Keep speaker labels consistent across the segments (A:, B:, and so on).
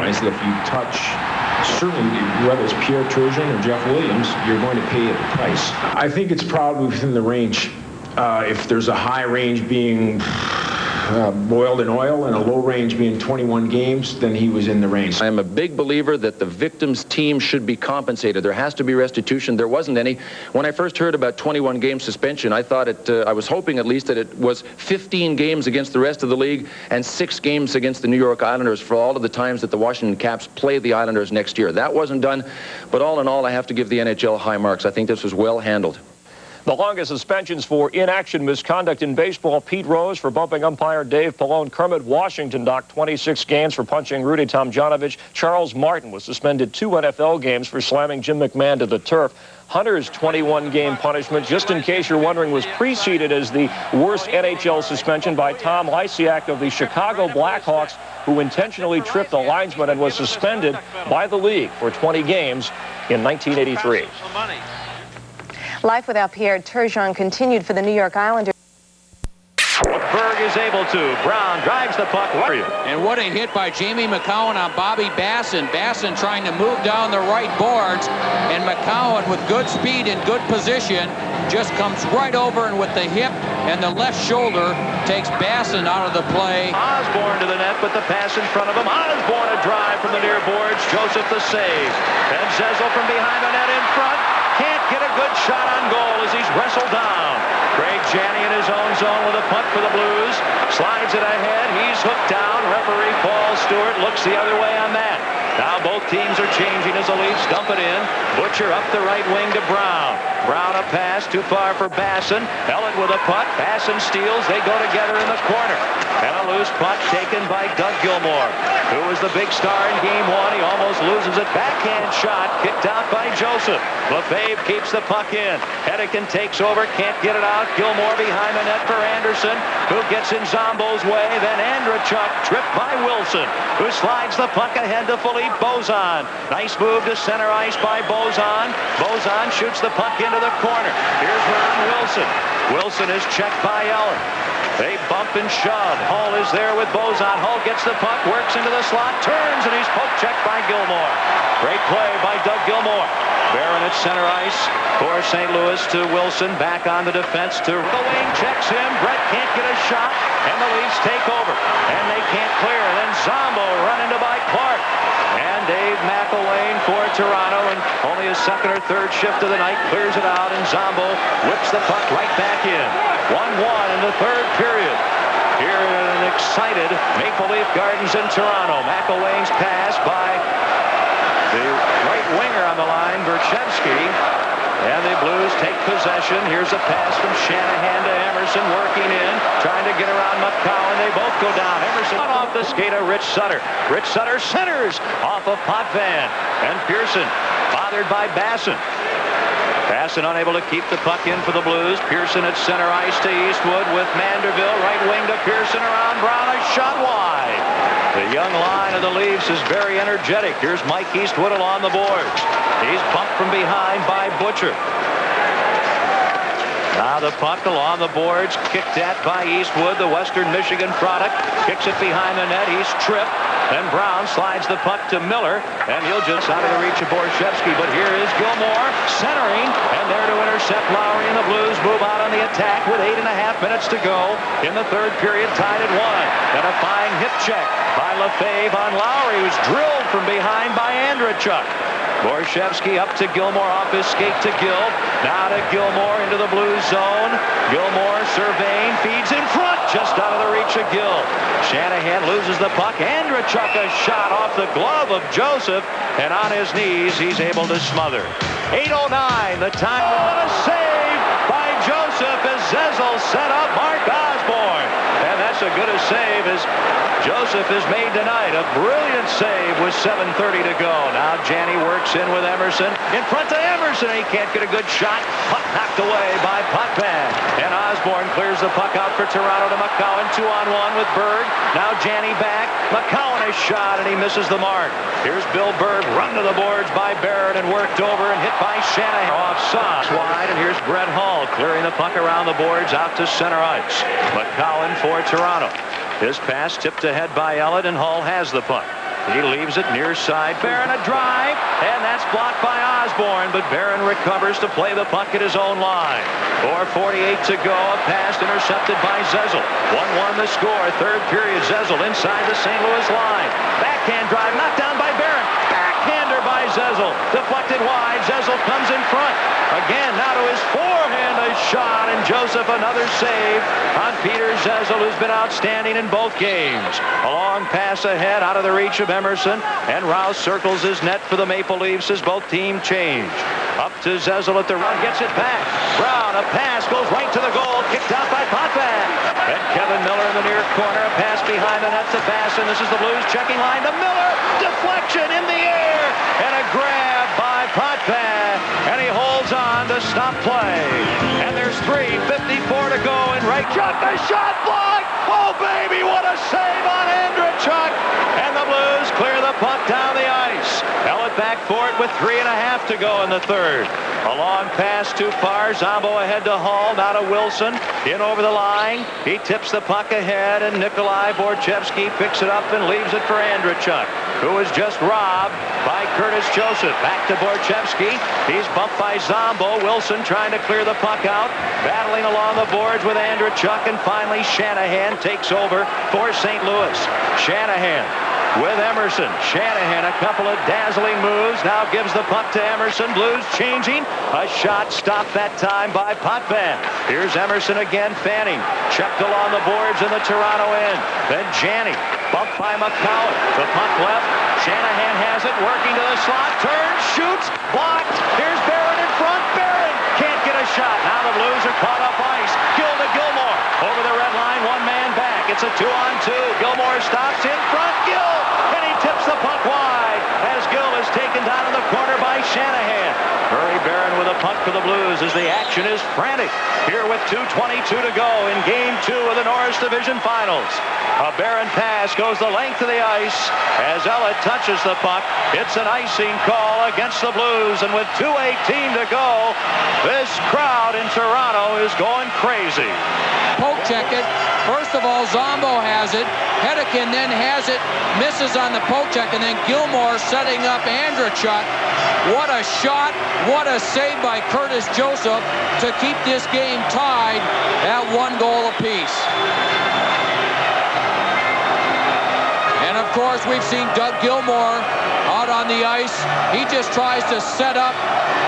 A: I said, if you touch, certainly whether it's Pierre Turgeon or Jeff Williams, you're going to pay a price. I think it's probably within the range. If there's a high range being boiled in oil and a low range being 21 games, then he was in the range.
B: I am a big believer that the victim's team should be compensated. There has to be restitution. There wasn't any. When I first heard about 21 game suspension, I thought I was hoping at least that it was 15 games against the rest of the league and 6 games against the New York Islanders for all of the times that the Washington Caps play the Islanders next year. That wasn't done, but all in all, I have to give the NHL high marks. I think this was well handled.
C: The longest suspensions for inaction misconduct in baseball: Pete Rose for bumping umpire Dave Pallone. Kermit Washington docked 26 games for punching Rudy Tomjanovich. Charles Martin was suspended 2 NFL games for slamming Jim McMahon to the turf. Hunter's 21-game punishment, just in case you're wondering, was preceded as the worst NHL suspension by Tom Lysiak of the Chicago Blackhawks, who intentionally tripped the linesman and was suspended by the league for 20 games in 1983.
D: Life without Pierre Turgeon continued for the New York Islanders.
E: Berg is able to. Brown drives the puck.
F: And what a hit by Jamie McCowan on Bobby Basson. Basson trying to move down the right boards, and McCowan with good speed and good position just comes right over, and with the hip and the left shoulder takes Basson out of the play.
E: Osborne to the net, but the pass in front of him. Osborne a drive from the near boards. Joseph the save. And Zezel from behind the net in front. Can't get a good shot on goal as he's wrestled down. Craig Janney in his own zone with a punt for the Blues. Slides it ahead. He's hooked down. Referee Paul Stewart looks the other way on that. Now both teams are changing as the Leafs dump it in. Butcher up the right wing to Brown. Brown a pass too far for Basson. Ellett with a putt. Basson steals. They go together in the corner. And a loose putt taken by Doug Gilmour, who was the big star in Game 1. He almost loses it. Backhand shot kicked out by Joseph. Lefebvre keeps the puck in. Hedican takes over. Can't get it out. Gilmour behind the net for Anderson, who gets in Zombo's way. Then Andrechuk tripped by Wilson, who slides the puck ahead to Philippe Bozan. Nice move to center ice by Bozan. Bozan shoots the puck into the corner. Here's Ron Wilson. Wilson is checked by Ellen. They bump and shove. Hull is there with Bozan. Hull gets the puck, works into the slot, turns, and he's poke checked by Gilmour. Great play by Doug Gilmour. Barron at center ice for St. Louis to Wilson. Back on the defense to Wayne. Checks him. Brett can't get a shot, and the Leafs take over. And they can't clear. Then Zombo run into by Clark. And Dave McElwain for Toronto, and only his second or third shift of the night, clears it out, and Zombo whips the puck right back in. 1-1 in the third period. Here in an excited Maple Leaf Gardens in Toronto. McElwain's pass by the right winger on the line, Berchevsky. And the Blues take possession. Here's a pass from Shanahan to Emerson, working in, trying to get around McCowan. They both go down. Emerson off the skate of Rich Sutter. Rich Sutter centers off of Potvin. And Pearson bothered by Basson. Basson unable to keep the puck in for the Blues. Pearson at center ice to Eastwood with Manderville. Right wing to Pearson around Brown. A shot wide. The young line of the Leafs is very energetic. Here's Mike Eastwood along the boards. He's bumped from behind by Butcher. Now the puck along the boards, kicked at by Eastwood, the Western Michigan product. Kicks it behind the net. He's tripped. Then Brown slides the puck to Miller, and he'll just out of the reach of Borshevsky. But here is Gilmour centering, and there to intercept Lowry, and the Blues move out on the attack with 8.5 minutes to go in the third period, tied at 1. Then a fine hip check by Lefebvre on Lowry, who's drilled from behind by Andrechuk. Borshevsky up to Gilmour, off his skate to Gill. Now to Gilmour into the Blues zone. Gilmour surveying, feeds in front, just out of the reach of Gill. Shanahan loses the puck. Andrechuk a shot off the glove of Joseph, and on his knees he's able to smother. 8:09 the time. What a save by Joseph as Zezel set up Mark Osborne. And that's a good a save as Joseph has made tonight. A brilliant save with 7:30 to go. Now Janney works in with Emerson. In front to Emerson. He can't get a good shot. Puck knocked away by Potvin. And Osborne clears the puck out for Toronto to McCowan. 2-on-1 with Berg. Now Janney back. McCowan a shot, and he misses the mark. Here's Bill Berg, run to the boards by Barrett and worked over and hit by Shanahan. Offside wide, and here's Brett Hull clearing the puck around the boards out to center ice. McCowan for Toronto. His pass tipped ahead by Ellett, and Hull has the puck. He leaves it near side. Barron a drive, and that's blocked by Osborne, but Barron recovers to play the puck at his own line. 4:48 to go. A pass intercepted by Zezel. 1-1 the score. Third period. Zezel inside the St. Louis line. Backhand drive knocked down by Barron. Backhander by Zezel. Deflected wide. Zezel comes in front. Again, now to his forehand a shot, and Joseph another save on Peter Zezel, who's been outstanding in both games. A long pass ahead out of the reach of Emerson, and Rouse circles his net for the Maple Leafs as both teams change. Up to Zezel at the run, gets it back. Brown, a pass, goes right to the goal, kicked out by Potvin. And Kevin Miller in the near corner, a pass behind the net to Basson. This is the Blues checking line to Miller. Deflection in the air, and a grab by Potvin, and he holds on to stop play. And there's 3:54 to go in right. The shot blocked. Oh, baby, what a save on Andrechuk. And the Blues clear the puck down the ice. Ellett back for it with 3.5 to go in the third. A long pass too far. Zombo ahead to Hall. Now to Wilson. In over the line. He tips the puck ahead, and Nikolai Borchevsky picks it up and leaves it for Andrechuk, who was just robbed by Curtis Joseph. Back to Borchevsky. He's bumped by Zombo. Wilson trying to clear the puck out. Battling along the boards with Andrechuk, and finally Shanahan takes over for St. Louis. Shanahan with Emerson. Shanahan, a couple of dazzling moves, now gives the puck to Emerson. Blues changing. A shot stopped that time by Potvin. Here's Emerson again, fanning. Checked along the boards in the Toronto end. Then Janney, bumped by McCowan. The puck left. Shanahan has it, working to the slot. Turns, shoots, blocked. Here's Barron in front. Barron can't get a shot. Now the Blues are caught up ice. Gill to Gilmore. Over the red line, one man back. It's a 2-on-2. Gilmore stops in front. Gill, and he tips the puck wide as Gill is taken down in the corner by Shanahan. Murray Barron with a puck for the Blues as the action is frantic here with 2:22 to go in Game 2 of the Norris Division Finals. A Barron pass goes the length of the ice as Ellett touches the puck. It's an icing call against the Blues, and with 2:18 to go, this crowd in Toronto is going crazy.
F: Poke check it. First of all, Zombo has it. Hedekin then has it, misses on the poke check, and then Gilmore setting up Andrechuk. What a shot, what a save by Curtis Joseph to keep this game tied at 1 goal apiece. And of course, we've seen Doug Gilmore out on the ice. He just tries to set up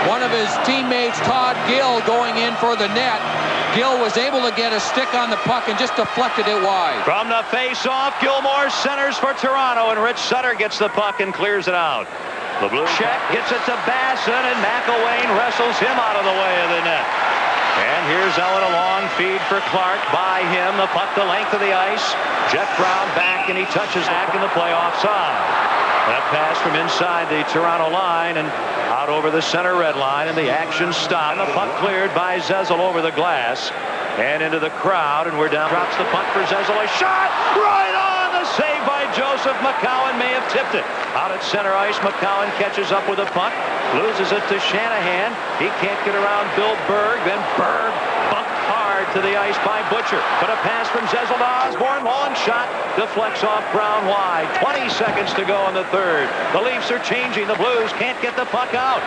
F: one of his teammates, Todd Gill, going in for the net. Gill was able to get a stick on the puck and just deflected it wide.
E: From the face-off, Gilmore centers for Toronto, and Rich Sutter gets the puck and clears it out. The Blue check gets it to Basson, and McElwain wrestles him out of the way of the net. And here's Ellett, a long feed for Clark. By him, the puck the length of the ice. Jeff Brown back, and he touches back in the playoff side. That pass from inside the Toronto line and out over the center red line, and the action stopped. And the puck cleared by Zezel over the glass and into the crowd, and we're down. Drops the puck for Zezel. A shot right on. The save by Joseph. McCowan may have tipped it. Out at center ice, McCowan catches up with the puck, loses it to Shanahan. He can't get around Bill Berg. Then Berg bumped hard to the ice by Butcher. But a pass from Zezel to Osborne. Long shot. Deflects off Brown wide. 20 seconds to go in the third. The Leafs are changing. The Blues can't get the puck out.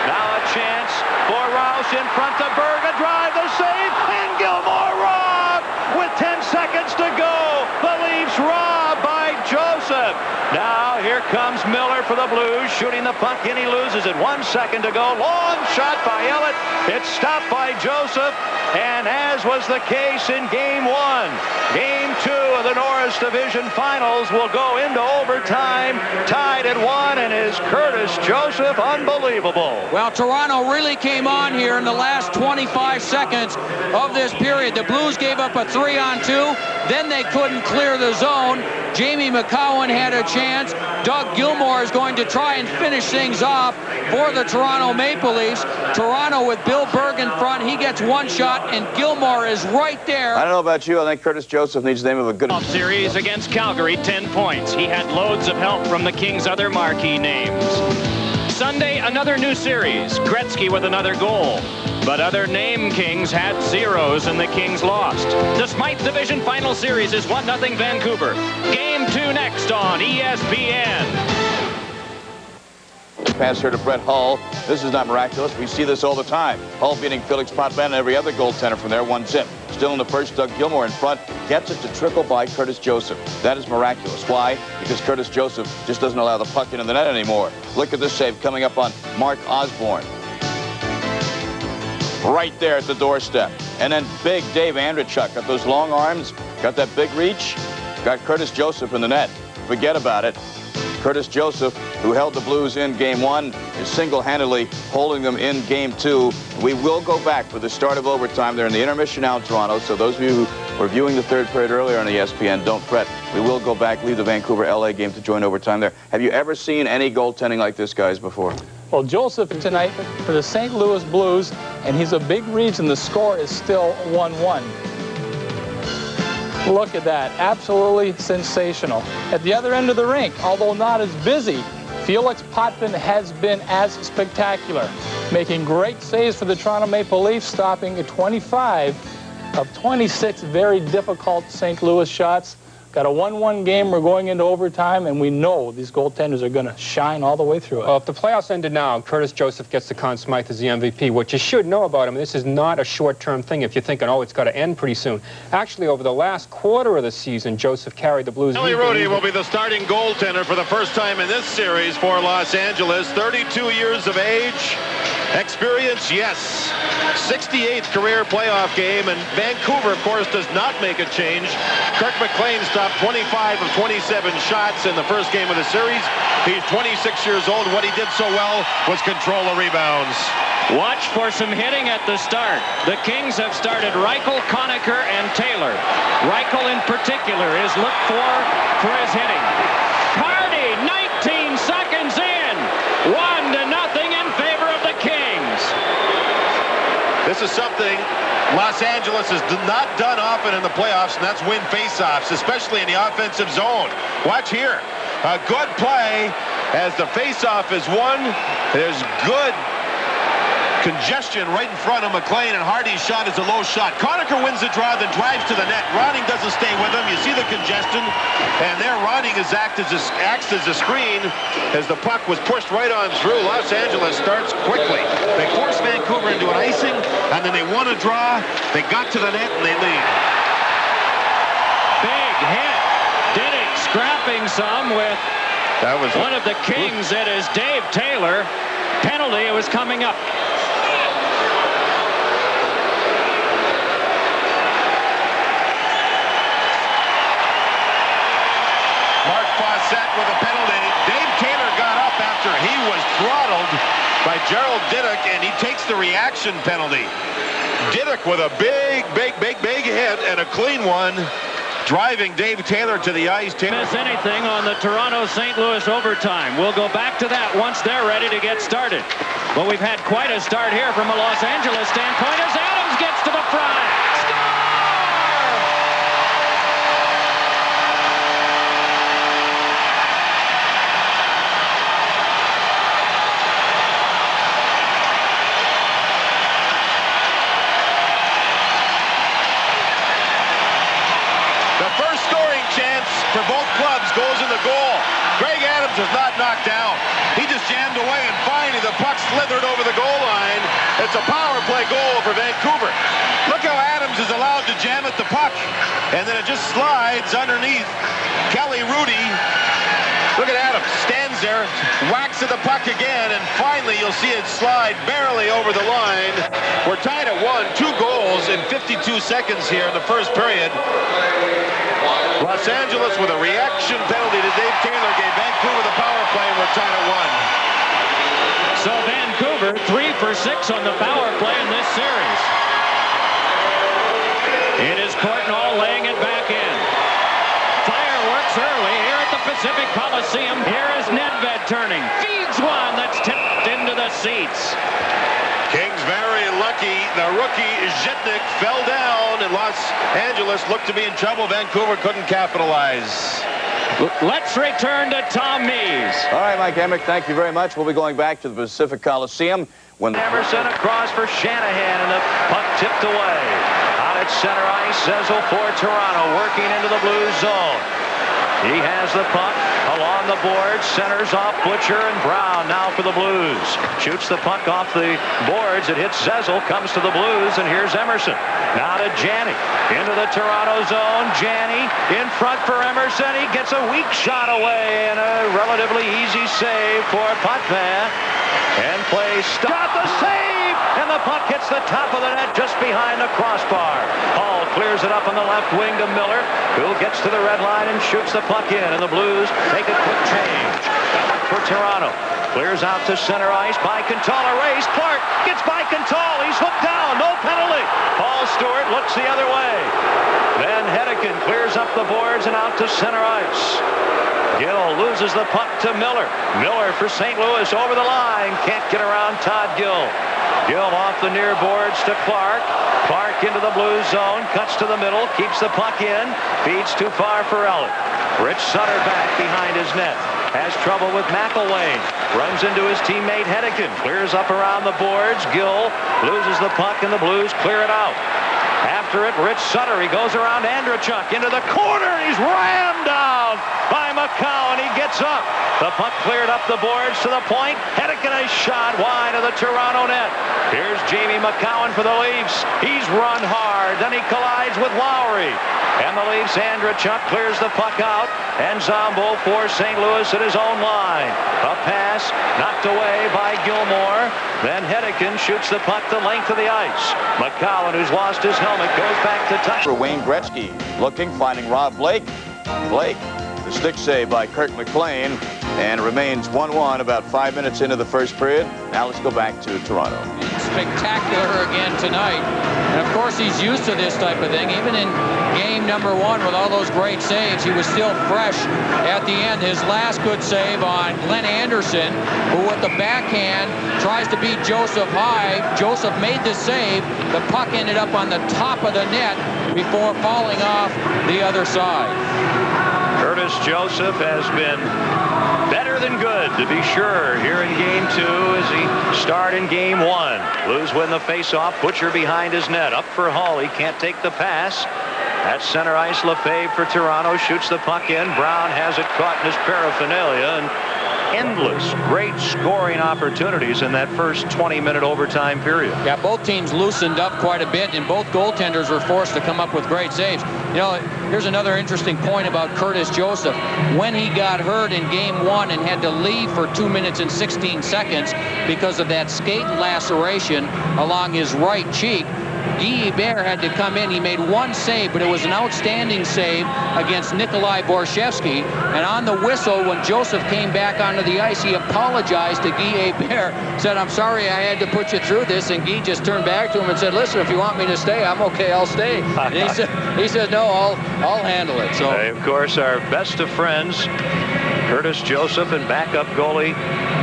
E: Now a chance for Rouse in front to Berg. A drive, the save, and Gilmore robbed with 10 seconds to go. The Leafs robbed by Joseph. Now here comes Miller for the Blues, shooting the puck in. He loses it. 1 second to go. Long shot by Ellett. It's stopped by Joseph. And as was the case in Game 1, Game 2 of the Norris Division Finals will go into overtime, tied at 1, and is Curtis Joseph. Unbelievable.
F: Well, Toronto really came on here in the last 25 seconds of this period. The Blues gave up a 3-on-2. Then they couldn't clear the zone. Jamie McCowan had a chance. Doug Gilmore is going to try and finish things off for the Toronto Maple Leafs. Toronto with Bill Berg in front. He gets one shot, and Gilmore is right there.
G: I don't know about you. I think Curtis Joseph needs the name of a good
H: series against Calgary, 10 points. He had loads of help from the Kings' other marquee names. Sunday, another new series. Gretzky with another goal. But other name Kings had zeros, and the Kings lost. The Smythe Division Final Series is 1-0 Vancouver. Game 2 next on ESPN.
G: pass here to Brett Hull. This is not miraculous. We see this all the time. Hull beating Felix Potvin and every other goaltender from there, 1-0. Still in the first, Doug Gilmour in front. Gets it to trickle by Curtis Joseph. That is miraculous. Why? Because Curtis Joseph just doesn't allow the puck into the net anymore. Look at this save coming up on Mark Osborne. Right there at the doorstep. And then big Dave Andrechuk got those long arms, got that big reach, got Curtis Joseph in the net. Forget about it. Curtis Joseph, who held the Blues in Game 1, is single-handedly holding them in Game 2. We will go back for the start of overtime. They're in the intermission now in Toronto, so those of you who were viewing the third period earlier on ESPN, don't fret. We will go back, leave the Vancouver-LA game to join overtime there. Have you ever seen any goaltending like this, guys, before?
I: Well, Joseph tonight for the St. Louis Blues, and he's a big reason the score is still 1-1. Look at that, absolutely sensational. At the other end of the rink, although not as busy, Felix Potvin has been as spectacular, making great saves for the Toronto Maple Leafs, stopping at 25 of 26 very difficult St. Louis shots. Got a 1-1 game. We're going into overtime, and we know these goaltenders are going to shine all the way through it.
J: Well, if the playoffs ended now, Curtis Joseph gets the Conn Smythe as the MVP. What you should know about him, this is not a short-term thing if you're thinking, oh, it's got to end pretty soon. Actually, over the last quarter of the season, Joseph carried the Blues.
E: Kelly Rudy will be the starting goaltender for the first time in this series for Los Angeles. 32 years of age. Experience, yes. 68th career playoff game, and Vancouver, of course, does not make a change. Kirk McLean stopped 25 of 27 shots in the first game of the series. He's 26 years old. What he did so well was control the rebounds.
H: Watch for some hitting at the start. The Kings have started Reichel, Conacher, and Taylor. Reichel in particular is looked for his hitting. Cardi, 19 seconds in. 1-0 in favor of the Kings.
E: This is something Los Angeles has not done often in the playoffs, and that's win faceoffs, especially in the offensive zone. Watch here. A good play as the faceoff is won. There's good congestion right in front of McLean, and Hardy's shot is a low shot. Conacher wins the draw, then drives to the net. Ronning doesn't stay with him. You see the congestion, and there Ronning acts as a screen as the puck was pushed right on through. Los Angeles starts quickly. They force Vancouver into an icing, and then they won a draw. They got to the net, and they lead.
H: Big hit. Diddick scrapping some with one of the Kings. It is Dave Taylor. Penalty, it was coming up.
E: With a penalty. Dave Taylor got up after he was throttled by Gerald Diddick, and he takes the reaction penalty. Diddick with a big hit and a clean one, driving Dave Taylor to the ice.
H: Miss anything on the Toronto-St. Louis overtime. We'll go back to that once they're ready to get started. But we've had quite a start here from a Los Angeles standpoint as Adams gets to the front.
E: For both clubs goes in the goal. Greg Adams is not knocked down. He just jammed away, and finally the puck slithered over the goal line. It's a power play goal for Vancouver. Look how Adams is allowed to jam at the puck, and then it just slides underneath Kelly Rudy. Look at Adams, stands there, whacks at the puck again, and finally you'll see it slide barely over the line. We're tied at 1, 2 goals in 52 seconds here in the first period. Los Angeles with a reaction penalty to Dave Taylor gave Vancouver the power play, and we're tied at 1.
H: So Vancouver 3 for 6 on the power play in this series. It is Courtnall laying it back in. Fireworks early here at the Pacific Coliseum. Here is Nedved turning. Feeds one that's tipped into the seats.
E: Kings very lucky. The rookie Zhitnik fell down, and Los Angeles looked to be in trouble. Vancouver couldn't capitalize.
H: Let's return to Tom Mees.
G: All right, Mike Emmerich, thank you very much. We'll be going back to the Pacific Coliseum when
E: Emerson across for Shanahan, and the puck tipped away. Out at center ice, Zezel for Toronto, working into the blue zone. He has the puck along the boards, centers off Butcher and Brown now for the Blues. Shoots the puck off the boards. It hits Zezel, comes to the Blues, and here's Emerson. Now to Janney. Into the Toronto zone. Janney in front for Emerson. He gets a weak shot away and a relatively easy save for Potvin. And play got the save, and the puck hits the top of the net just behind the crossbar. Hall clears it up on the left wing to Miller, who gets to the red line and shoots the puck in, and the Blues make a quick change. For Toronto, clears out to center ice by Quintal. Race Clark gets by Quintal. He's hooked down, no penalty. Paul Stewart looks the other way. Then Hedekin clears up the boards and out to center ice. Gill loses the puck to Miller. Miller for St. Louis over the line. Can't get around Todd Gill. Gill off the near boards to Clark. Clark into the Blues zone. Cuts to the middle. Keeps the puck in. Feeds too far for Elliott. Rich Sutter back behind his net. Has trouble with McElwain. Runs into his teammate Hedekin. Clears up around the boards. Gill loses the puck and the Blues clear it out. After it, Rich Sutter. He goes around Andrechuk into the corner. He's rammed down by McCown. He gets up. The puck cleared up the boards to the point. Hedekin a shot wide of the Toronto net. Here's Jamie McCown for the Leafs. He's run hard. Then he collides with Lowry. And the Leafs, Andrechuk clears the puck out. And Zombo for St. Louis at his own line. A pass knocked away by Gilmore. Then Hedekin shoots the puck the length of the ice. McCowan, who's lost his helmet, goes back to touch.
G: For Wayne Gretzky, looking, finding Rob Blake. Blake, the stick save by Kirk McLean, and remains 1-1 about 5 minutes into the first period. Now let's go back to Toronto.
F: Spectacular again tonight. And of course he's used to this type of thing. Even in game number 1 with all those great saves, he was still fresh at the end. His last good save on Glenn Anderson, who with the backhand tries to beat Joseph high. Joseph made the save. The puck ended up on the top of the net before falling off the other side.
E: Curtis Joseph has been better than good, to be sure, here in Game 2 as he starred in Game 1. Blues win the face-off. Butcher behind his net. Up for Hall. He can't take the pass. At center ice, Lefebvre for Toronto shoots the puck in. Brown has it caught in his paraphernalia, and endless great scoring opportunities in that first 20-minute overtime period.
F: Yeah, both teams loosened up quite a bit, and both goaltenders were forced to come up with great saves. You know, here's another interesting point about Curtis Joseph. When he got hurt in Game 1 and had to leave for 2 minutes and 16 seconds because of that skate laceration along his right cheek, Guy Hebert had to come in. He made one save, but it was an outstanding save against Nikolai Borshevsky. And on the whistle, when Joseph came back onto the ice, he apologized to Guy Hebert, said, "I'm sorry I had to put you through this." And Guy just turned back to him and said, "Listen, if you want me to stay, I'm okay, I'll stay." And he said, "No, I'll handle it." So
E: they, of course, are best of friends. Curtis Joseph and backup goalie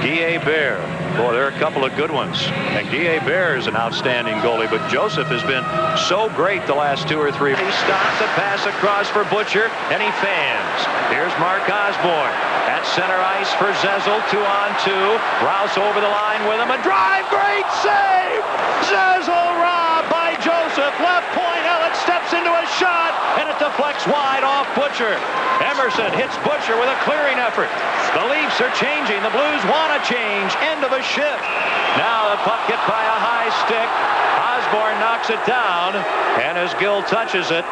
E: Guy Hebert. Boy, there are a couple of good ones. And Guy Hebert is an outstanding goalie, but Joseph has been so great the last 2 or 3. He stops a pass across for Butcher, and he fans. Here's Mark Osborne at center ice for Zezel, 2-on-2. Rouse over the line with him, a drive, great save! Zezel robbed by Joseph, left point, Elliott steps into a shot, and it deflects wide off Butcher. Emerson hits Butcher with a clearing effort. The Leafs are changing. The Blues want to change. End of a shift. Now the puck hit by a high stick. Osborne knocks it down, and as Gill touches it,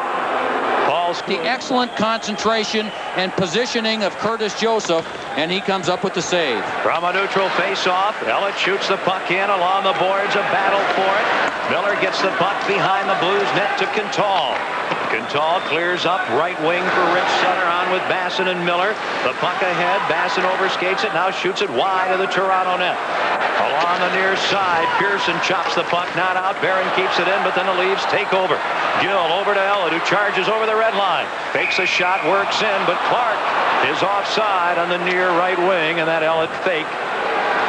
E: Paul's
F: the excellent concentration and positioning of Curtis Joseph, and he comes up with the save.
E: From a neutral face-off, Elliott shoots the puck in along the boards, a battle for it. Miller gets the puck behind the Blues net to Quintal. Quintal clears up right wing for Rich Sutter on with Basson and Miller. The puck ahead. Basson overskates it. Now shoots it wide of the Toronto net. Along the near side, Pearson chops the puck. Not out. Barron keeps it in, but then the Leafs take over. Gill over to Elliott, who charges over the red line. Fakes a shot, works in, but Clark is offside on the near right wing, and that Elliott fake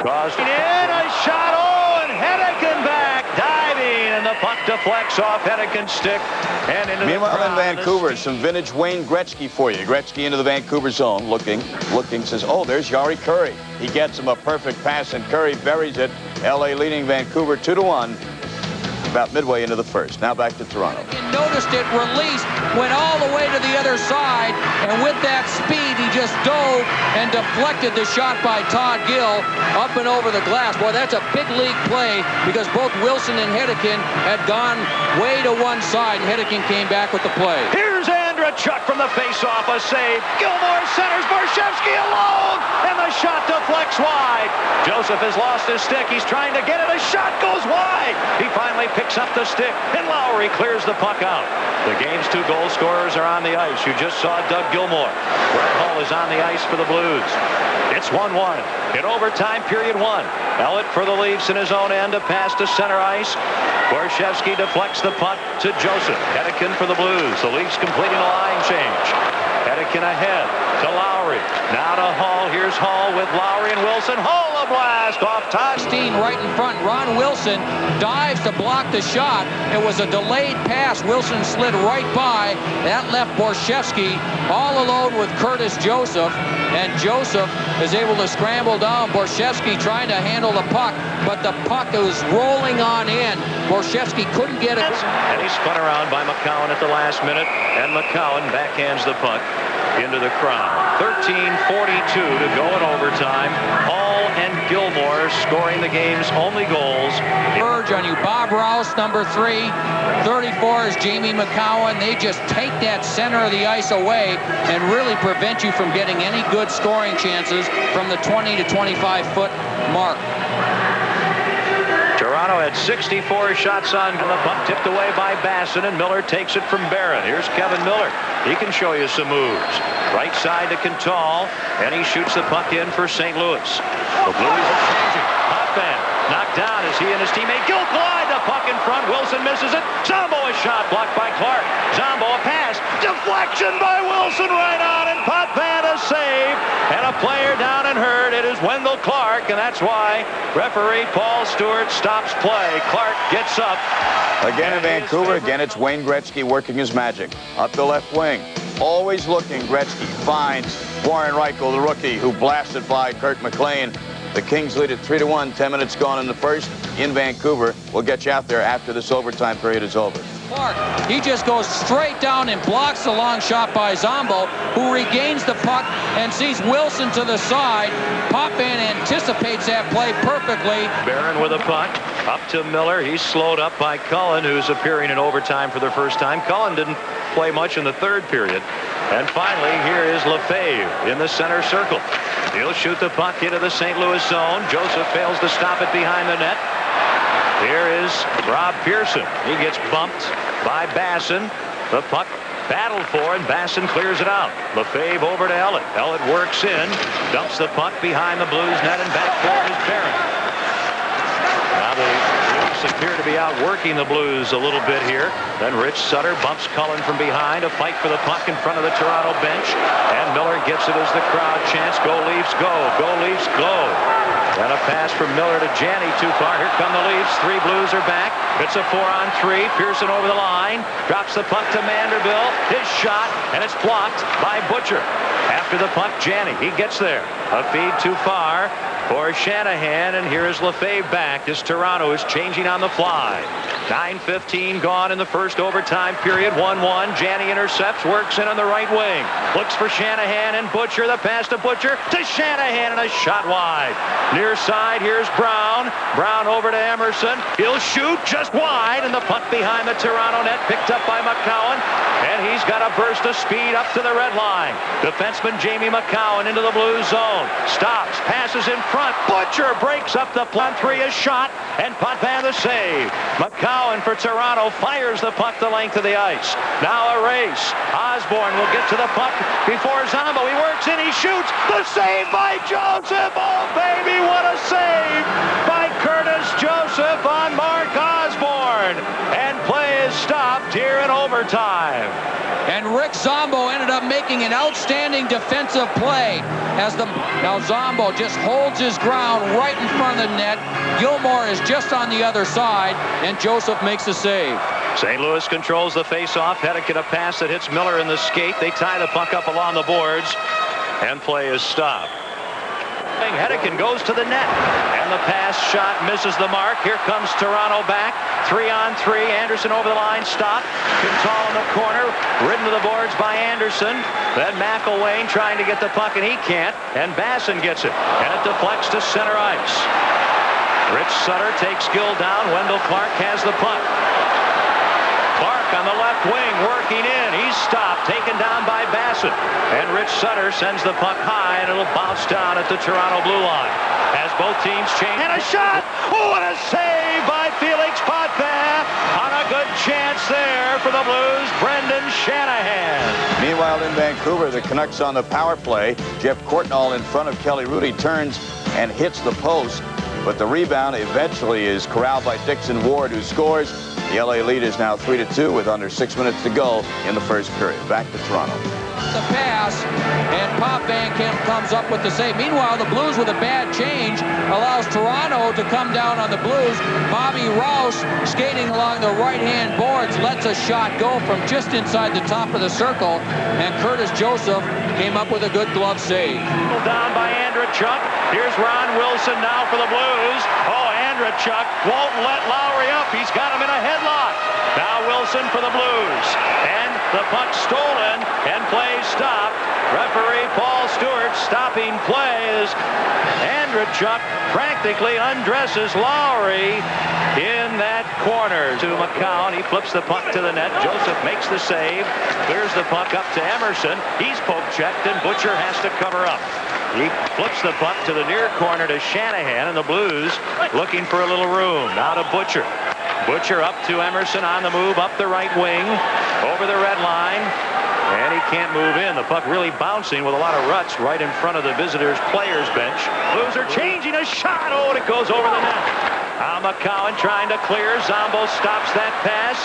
E: caused in a shot. Oh, and Hedekin back, diving, and the puck deflects off Hedekin's stick. And into
G: meanwhile, in Vancouver, some vintage Wayne Gretzky for you. Gretzky into the Vancouver zone, looking, says, "Oh, there's Yari Curry." He gets him a perfect pass, and Curry buries it. L.A. leading Vancouver 2-1. about midway into the first. Now back to Toronto.
F: Noticed it released, went all the way to the other side, and with that speed, he just dove and deflected the shot by Todd Gill up and over the glass. Boy, that's a big league play because both Wilson and Hedekin had gone way to one side, and Hedekin came back with the play.
E: Here's Chuck from the face-off, a save. Gilmore centers, Borshevsky alone, and the shot deflects wide. Joseph has lost his stick. He's trying to get it. A shot goes wide. He finally picks up the stick, and Lowry clears the puck out. The game's two goal scorers are on the ice. You just saw Doug Gilmore. Brett Hull is on the ice for the Blues. It's 1-1 in overtime, period one. Ellett for the Leafs in his own end, a pass to center ice. Borshevsky deflects the puck to Joseph. Hedekin for the Blues. The Leafs completing a line change. Hedekin ahead to Lowry. Now to Hall. Here's Hall with Lowry and Wilson. Hall a blast off top.
F: Right in front. Ron Wilson dives to block the shot. It was a delayed pass. Wilson slid right by. That left Borshevsky all alone with Curtis Joseph. And Joseph is able to scramble down. Borshevsky trying to handle the puck, but the puck was rolling on in. Borshevsky couldn't get it.
E: And he's spun around by McCowan at the last minute, and McCowan backhands the puck into the crowd. 13:42 to go in overtime. Hall and Gilmore scoring the game's only goals.
F: Urge on you, Bob Rouse, number 3. 34 is Jamie McCowan. They just take that center of the ice away and really prevent you from getting any good scoring chances from the 20 to 25 foot mark.
E: Toronto had 64 shots on the puck, tipped away by Basson, and Miller takes it from Barron. Here's Kevin Miller. He can show you some moves. Right side to Quintal, and he shoots the puck in for St. Louis. The Blues are changing. Hoffman knocked down as he and his teammate Gill collide. The puck in front. Wilson misses it. Zombo a shot blocked by Clark. Zombo a pass. Deflection by Wilson right on, and Potvin a save. And a player down and hurt. It is Wendell Clark, and that's why referee Paul Stewart stops play. Clark gets up.
G: Again in Vancouver, again it's Wayne Gretzky working his magic. Up the left wing. Always looking, Gretzky finds Warren Reichel, the rookie, who blasted by Kirk McLean. The Kings lead at 3-1, 10 minutes gone in the first in Vancouver. We'll get you out there after this overtime period is over.
F: Clark, he just goes straight down and blocks the long shot by Zombo, who regains the puck and sees Wilson to the side. Potvin anticipates that play perfectly.
E: Barron with a puck. Up to Miller. He's slowed up by Cullen, who's appearing in overtime for the first time. Cullen didn't play much in the third period. And finally, here is Lefebvre in the center circle. He'll shoot the puck into the St. Louis zone. Joseph fails to stop it behind the net. Here is Rob Pearson. He gets bumped by Basson. The puck battled for, and Basson clears it out. Lefebvre over to Ellett. Ellett works in, dumps the puck behind the Blues net, and back for is Barron. Now the Leafs appear to be outworking the Blues a little bit here. Then Rich Sutter bumps Cullen from behind. A fight for the puck in front of the Toronto bench. And Miller gets it as the crowd chants, "Go Leafs, go! Go Leafs, go!" And a pass from Miller to Janney too far. Here come the Leafs. 3 Blues are back. It's a 4-on-3. Pearson over the line. Drops the puck to Manderville. His shot, and it's blocked by Butcher. After the puck, Janney. He gets there. A feed too far for Shanahan, and here is Lefebvre back as Toronto is changing on the fly. 9:15 gone in the first overtime period. 1-1. Janney intercepts, works in on the right wing. Looks for Shanahan and Butcher. The pass to Butcher to Shanahan, and a shot wide. Near side, here's Brown. Brown over to Emerson. He'll shoot just wide, and the puck behind the Toronto net picked up by McCowan. And he's got a burst of speed up to the red line. Defenseman Jamie McCowan into the Blues zone. Stops, passes in front. Butcher breaks up the plot. 3 is shot, and Potvin the save. McCowan for Toronto fires the puck the length of the ice. Now a race. Osborne will get to the puck before Zombo. He works in, he shoots. The save by Joseph. Oh, baby, what a save by Curtis Joseph on Mark Osborne. And play is stopped here in overtime.
F: And Rick Zombo ended up making an outstanding defensive play as now Zombo just holds his ground right in front of the net. Gilmore is just on the other side, and Joseph makes the save.
E: St. Louis controls the face-off. Hedekin a pass that hits Miller in the skate. They tie the puck up along the boards, and play is stopped. wing. Hedican goes to the net. And the pass shot misses the mark. Here comes Toronto back. 3-on-3. Anderson over the line. Stop. Quintal in the corner. Ridden to the boards by Anderson. Then McElwain trying to get the puck, and he can't. And Basson gets it. And it deflects to center ice. Rich Sutter takes Gill down. Wendell Clark has the puck. Clark on the left wing, working in. He's stopped, taken down by Bassett. And Rich Sutter sends the puck high, and it'll bounce down at the Toronto blue line. As both teams change. And a shot! Oh, what a save by Felix Potvin! On a good chance there for the Blues, Brendan Shanahan.
G: Meanwhile, in Vancouver, the Canucks on the power play. Jeff Courtnall in front of Kelly Rudy turns and hits the post. But the rebound eventually is corralled by Dixon Ward, who scores. The LA lead is now 3-2 with under 6 minutes to go in the first period. Back to Toronto.
F: The pass, and Potvin comes up with the save. Meanwhile, the Blues, with a bad change, allows Toronto to come down on the Blues. Bobby Rouse, skating along the right-hand boards, lets a shot go from just inside the top of the circle, and Curtis Joseph came up with a good glove save.
E: Down by Andrechuk. Here's Ron Wilson now for the Blues. Oh, Andrechuk won't let Lowry up. He's got him in a headlock. Now Wilson for the Blues. And the puck stolen, and play stopped. Referee Paul Stewart stopping play as Andrechuk practically undresses Lowry in that corner to McCown. He flips the puck to the net. Joseph makes the save, clears the puck up to Emerson. He's poke checked, and Butcher has to cover up. He flips the puck to the near corner to Shanahan, and the Blues looking for a little room. Now to Butcher. Butcher up to Emerson on the move, up the right wing, over the red line, and he can't move in. The puck really bouncing with a lot of ruts right in front of the visitors' players' bench. Blues are changing a shot. Oh, and it goes over the net. McCowan trying to clear. Zombo stops that pass.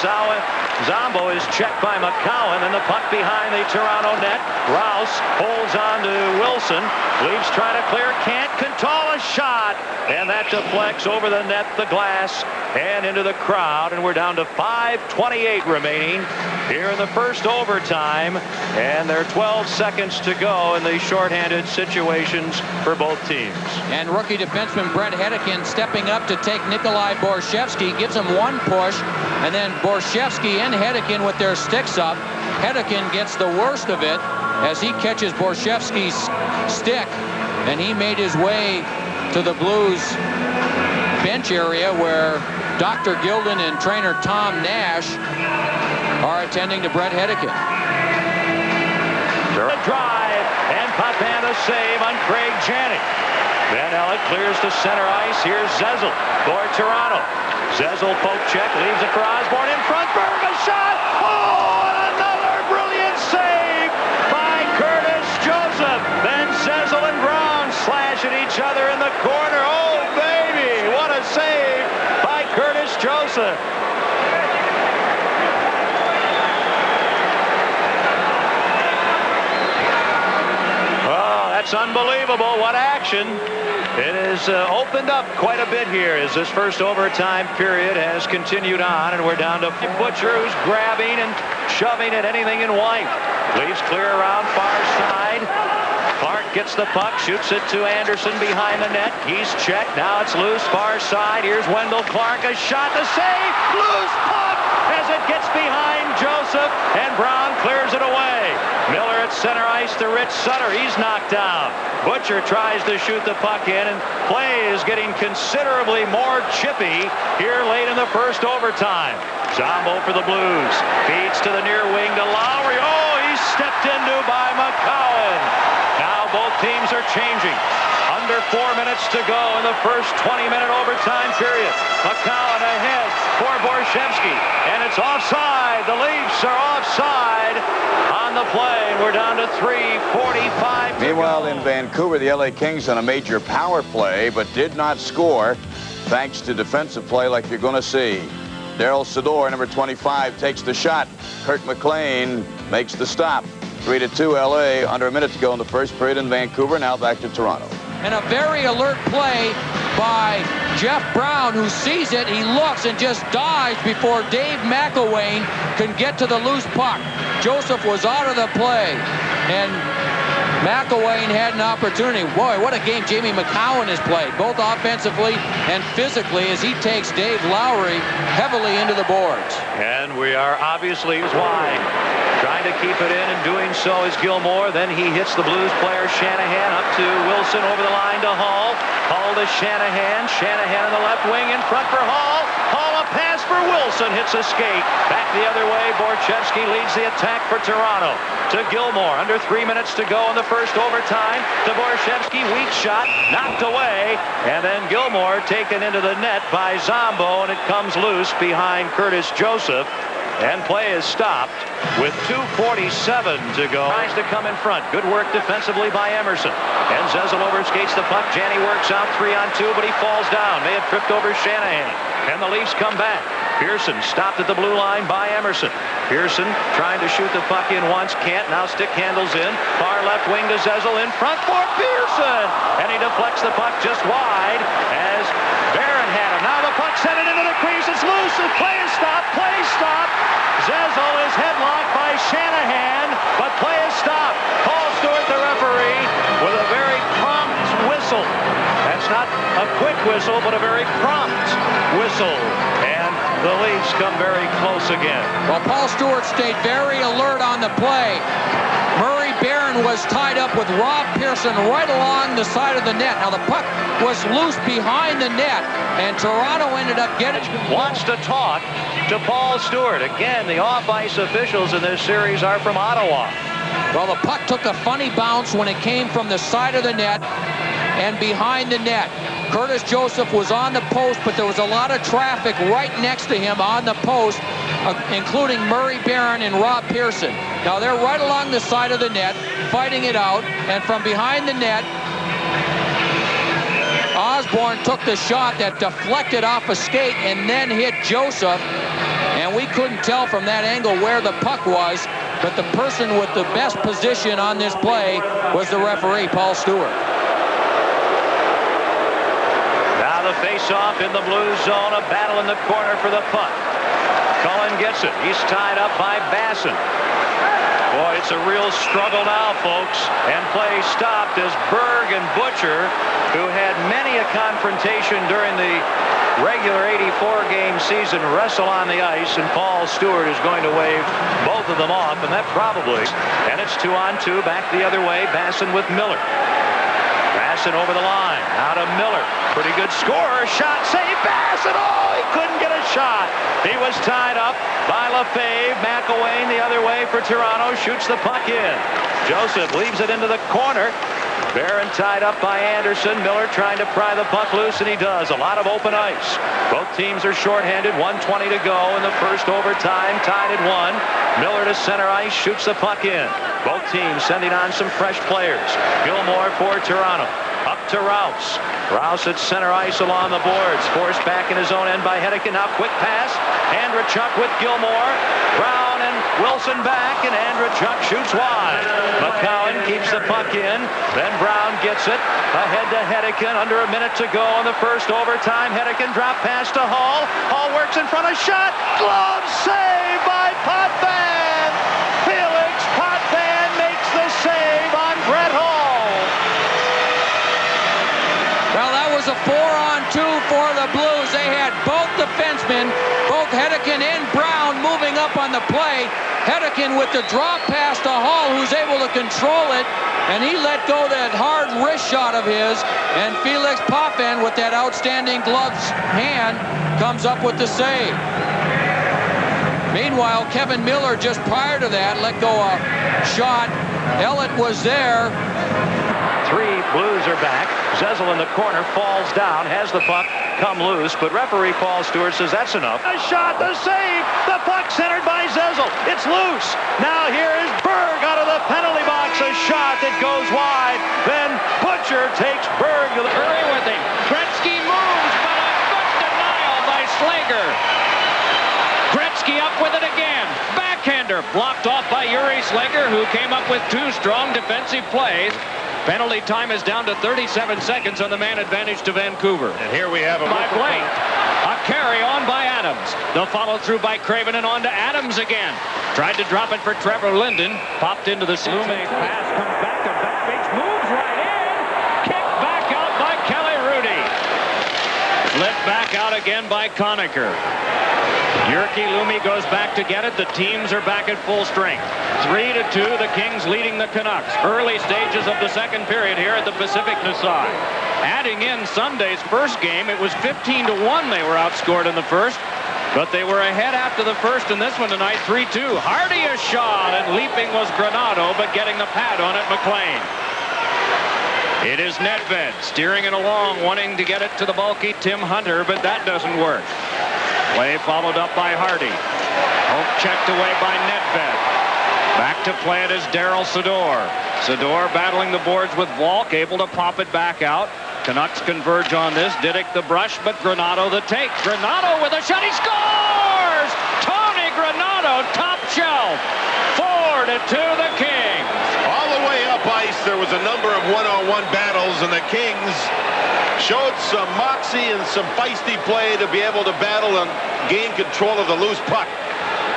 E: Zombo is checked by McCowan, and the puck behind the Toronto net. Rouse holds on to Wilson. Leafs trying to clear. Can't. Quintal a shot, and that deflects over the net, the glass, and into the crowd. And we're down to 5:28 remaining here in the first overtime, and there are 12 seconds to go in the shorthanded situations for both teams.
F: And rookie defenseman Brett Hedican stepping up to take Nikolai Borshevsky, gives him one push, and then Borshevsky and Hedican with their sticks up. Hedican gets the worst of it as he catches Borshevsky's stick, and he made his way to the Blues bench area where Dr. Gilden and trainer Tom Nash are attending to Brett Hedican.
E: A drive, and Potvin a save on Craig Janik. Van Ellet clears to center ice. Here's Zezel for Toronto. Zezel poke check, leaves it for Osborne in front. Berg a shot. Oh, and another brilliant save by Curtis Joseph. Then Zezel and Brown slash at each other in the corner. Oh, baby, what a save by Curtis Joseph. That's unbelievable. What action. It has opened up quite a bit here as this first overtime period has continued on, and we're down to Butcher, who's grabbing and shoving at anything in white. Leaves clear around far side. Clark gets the puck, shoots it to Anderson behind the net. He's checked. Now it's loose far side. Here's Wendell Clark. A shot to save. Loose puck as it gets behind Joseph, and Brown clears it away. Miller at center ice to Rich Sutter. He's knocked down. Butcher tries to shoot the puck in, and play is getting considerably more chippy here late in the first overtime. Zombo for the Blues. Feeds to the near wing to Lowry. Oh, he's stepped into by McCowan. Now both teams are changing. Under 4 minutes to go in the first 20-minute overtime period. McCowan ahead for Borshevsky, and it's offside. The Leafs are offside on the play. We're down to 3:45.
G: Meanwhile, in Vancouver, the LA Kings on a major power play, but did not score thanks to defensive play like you're going to see. Daryl Sador, number 25, takes the shot. Kurt McLean makes the stop. 3-2 LA, under a minute to go in the first period in Vancouver. Now back to Toronto.
F: And a very alert play by Jeff Brown, who sees it. He looks and just dives before Dave McElwain can get to the loose puck. Joseph was out of the play, and McElwain had an opportunity. Boy, what a game Jamie McCowan has played, both offensively and physically, as he takes Dave Lowry heavily into the boards.
E: And we are obviously wide. Trying to keep it in, and doing so is Gilmore. Then he hits the Blues player Shanahan up to Wilson, over the line to Hall. Hall to Shanahan. Shanahan in the left wing, in front for Hall. Hall, a pass for Wilson, hits a skate. Back the other way, Borchevsky leads the attack for Toronto. To Gilmore, under 3 minutes to go in the first overtime. To Borchevsky, weak shot, knocked away. And then Gilmore taken into the net by Zombo, and it comes loose behind Curtis Joseph. And play is stopped with 2:47 to go. Tries to come in front. Good work defensively by Emerson. And Zezel overskates the puck. Janney works out 3-on-2, but he falls down. May have tripped over Shanahan. And the Leafs come back. Pearson stopped at the blue line by Emerson. Pearson trying to shoot the puck in once. Can't. Now stick handles in. Far left wing to Zezel, in front for Pearson. And he deflects the puck just wide as Barron had him. Now the puck sent it into the crease. It's loose. The play is stopped. Play is stopped. Zezel is headlocked by Shanahan, but play is stopped. Paul Stewart, the referee, with a very prompt whistle. That's not a quick whistle, but a very prompt whistle. And the Leafs come very close again.
F: Well, Paul Stewart stayed very alert on the play. Murray Barron was tied up with Rob Pearson right along the side of the net. Now the puck was loose behind the net, and Toronto ended up getting...
E: Wants to talk to Paul Stewart. Again, the off-ice officials in this series are from Ottawa.
F: Well, the puck took a funny bounce when it came from the side of the net and behind the net. Curtis Joseph was on the post, but there was a lot of traffic right next to him on the post, including Murray Barron and Rob Pearson. Now they're right along the side of the net, fighting it out, and from behind the net, Osborne took the shot that deflected off a skate and then hit Joseph, and we couldn't tell from that angle where the puck was, but the person with the best position on this play was the referee, Paul Stewart.
E: Now the face-off in the blue zone, a battle in the corner for the puck. Cullen gets it. He's tied up by Basson. Boy, it's a real struggle now, folks. And play stopped as Berg and Butcher, who had many a confrontation during the regular 84-game season, wrestle on the ice, and Paul Stewart is going to wave both of them off, and that probably... And it's 2-on-2, back the other way, Basson with Miller. Basson over the line, now to Miller. Pretty good scorer, shot, save, Basson! Oh, he couldn't get a shot. He was tied up by Lefebvre. McElwain the other way for Toronto, shoots the puck in. Joseph leaves it into the corner. Barron tied up by Anderson. Miller trying to pry the puck loose, and he does. A lot of open ice. Both teams are shorthanded. 1:20 to go in the first overtime. Tied at 1. Miller to center ice, shoots the puck in. Both teams sending on some fresh players. Gilmore for Toronto. Up to Rouse. Rouse at center ice along the boards. Forced back in his own end by Hedican. Now quick pass. Andrachuk with Gilmore. Brown and Wilson back, and Andrachuk shoots wide. McCowan keeps the puck in. Then Brown gets it. Ahead to Hedican. Under a minute to go in the first overtime. Hedican drop pass to Hall. Hall works in front of shot. Glove save by Potvin. Felix Potvin makes the save on Brett Hall.
F: Well, that was a 4-on-2 for the Blues. They had both defensemen, both Hedican and Brown, moving up on the play. Hedican with the drop pass to Hall, who's able to control it, and he let go that hard wrist shot of his, and Felix Potvin with that outstanding gloves hand comes up with the save. Meanwhile, Kevin Miller just prior to that let go a shot. Ellett was there.
E: Three Blues are back. Zezel in the corner, falls down, has the puck come loose, but referee Paul Stewart says that's enough. A shot, the save, the puck centered by Zezel. It's loose. Now here is Berg out of the penalty box, a shot that goes wide. Then Butcher takes Berg to the...
H: Hurry with him. Gretzky moves, but a good denial by Slager. Gretzky up with it again. Backhander blocked off by Yuri Slager, who came up with two strong defensive plays. Penalty time is down to 37 seconds on the man advantage to Vancouver.
E: And here we have a...
H: By Blake. A carry on by Adams. The follow through by Craven and on to Adams again. Tried to drop it for Trevor Linden. Popped into the... Lume pass comes back. to Babbage, moves right in. Kicked back out by Kelly Rudy. Flipped back out again by Conacher. Jyrki Lumi goes back to get it. The teams are back at full strength. 3-2, the Kings leading the Canucks. Early stages of the second period here at the Pacific side. Adding in Sunday's first game, it was 15-1 they were outscored in the first. But they were ahead after the first in this one tonight, 3-2. Hardy a shot, and leaping was Granato, but getting the pad on it, McLean. It is Nedved steering it along, wanting to get it to the bulky Tim Hunter, but that doesn't work. Play followed up by Hardy. Hope checked away by Nedved. Back to play it is Daryl Sador. Sador battling the boards with Volk, able to pop it back out. Canucks converge on this. Diddick the brush, but Granato the take. Granato with a shot. He scores! Tony Granato, top shelf. 4-2 the Kings.
K: All the way up ice, there was a number of one-on-one battles, and the Kings showed some moxie and some feisty play to be able to battle and gain control of the loose puck.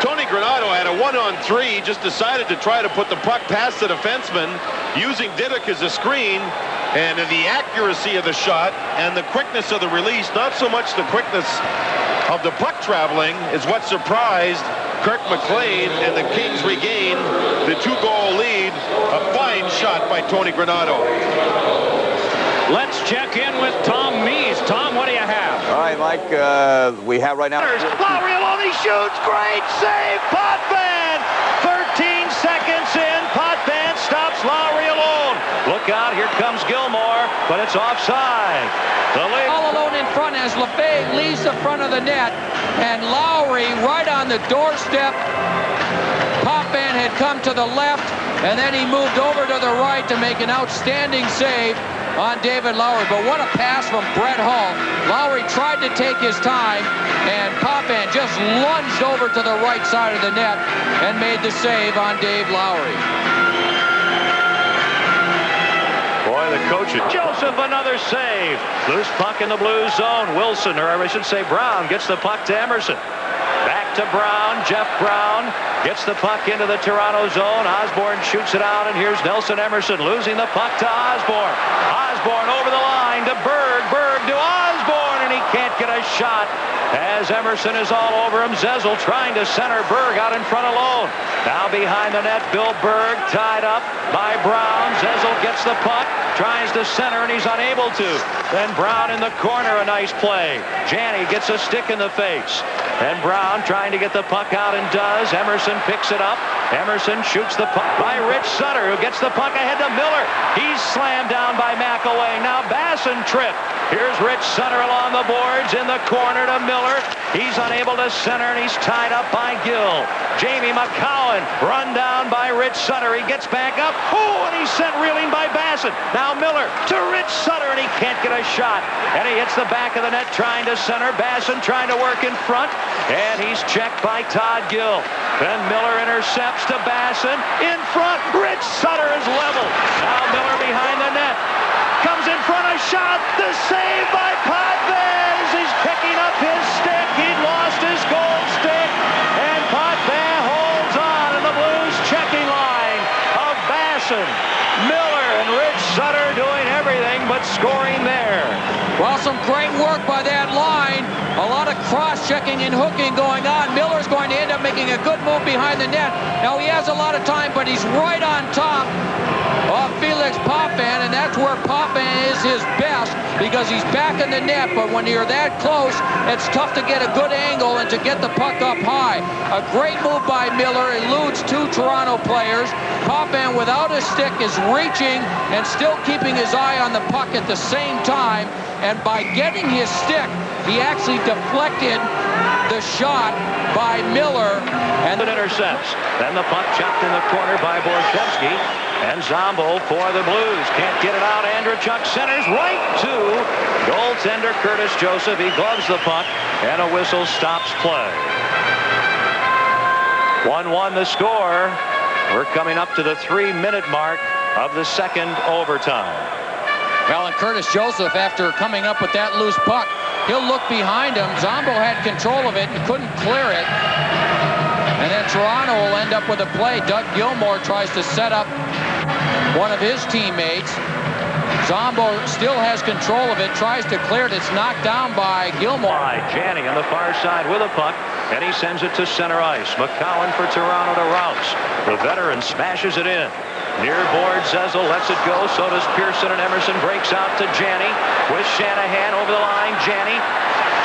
K: Tony Granato had a 1-on-3. He just decided to try to put the puck past the defenseman, using Diddick as a screen. And the accuracy of the shot and the quickness of the release, not so much the quickness of the puck traveling, is what surprised Kirk McLean, and the Kings regain the 2-goal lead. A fine shot by Tony Granato.
H: Let's check in with Tom Mees. Tom, what do you have?
G: All right, Mike, we have right now.
E: Lowry alone, he shoots. Great save, Potvin. 13 seconds in, Potvin stops Lowry alone. Look out, here comes Gilmore, but it's offside.
F: All alone in front as LeFay leaves the front of the net, and Lowry right on the doorstep. Potvin had come to the left, and then he moved over to the right to make an outstanding save on David Lowry. But what a pass from Brett Hull. Lowry tried to take his time, and Potvin just lunged over to the right side of the net and made the save on Dave Lowry.
E: Boy, the coach, Joseph, another save. Loose puck in the blue zone. Wilson, or I should say Brown, gets the puck to Emerson. Back to Brown. Jeff Brown gets the puck into the Toronto zone. Osborne shoots it out, and here's Nelson Emerson losing the puck to Osborne. Osborne over the line to Berg. Berg to Osborne, and he can't get a shot as Emerson is all over him. Zezel trying to center Berg out in front alone. Now behind the net, Bill Berg tied up by Brown. Zezel gets the puck, tries to center, and he's unable to. Then Brown in the corner, a nice play. Janney gets a stick in the face. And Brown trying to get the puck out, and does. Emerson picks it up. Emerson shoots the puck by Rich Sutter, who gets the puck ahead to Miller. He's slammed down by McAway. Now Basson tripped. Here's Rich Sutter along the boards in the corner to Miller. He's unable to center, and he's tied up by Gill. Jamie McCowan run down by Rich Sutter. He gets back up. Oh, and he's sent reeling by Basson. Now Miller to Rich Sutter, and he can't get a shot. And he hits the back of the net trying to center. Basson trying to work in front, and he's checked by Todd Gill. Then Miller intercepts to Basson. In front, Rich Sutter is level. Now Miller behind the net. Comes in front, a shot. The save by Potvin. He's picking up his stick. He'd lost his goal stick. And Potvin holds on in the Blues checking line of Basson, Miller, and Rich Sutter doing everything but scoring there.
F: Well, some great work by that line. A lot of cross-checking and hooking going on. Miller's going to end up making a good move behind the net. Now, he has a lot of time, but he's right on top of Felix Potvin, and that's where Potvin is his best, because he's back in the net. But when you're that close, it's tough to get a good angle and to get the puck up high. A great move by Miller. Eludes two Toronto players. Potvin, without a stick, is reaching and still keeping his eye on the puck at the same time. And by getting his stick, he actually deflected the shot by Miller.
E: And it intercepts. Then the puck chopped in the corner by Borshevsky. And Zombo for the Blues. Can't get it out. Andrechuk centers right to goaltender Curtis Joseph. He gloves the puck, and a whistle stops play. 1-1 the score. We're coming up to the 3-minute mark of the second overtime.
F: Well, and Curtis Joseph, after coming up with that loose puck, he'll look behind him. Zombo had control of it and couldn't clear it. And then Toronto will end up with a play. Doug Gilmore tries to set up one of his teammates. Zombo still has control of it, tries to clear it. It's knocked down by Gilmore.
E: Janney on the far side with a puck, and he sends it to center ice. McCowan for Toronto to Rouse. The veteran smashes it in. Near board, Zezel lets it go. So does Pearson, and Emerson breaks out to Janney with Shanahan over the line. Janney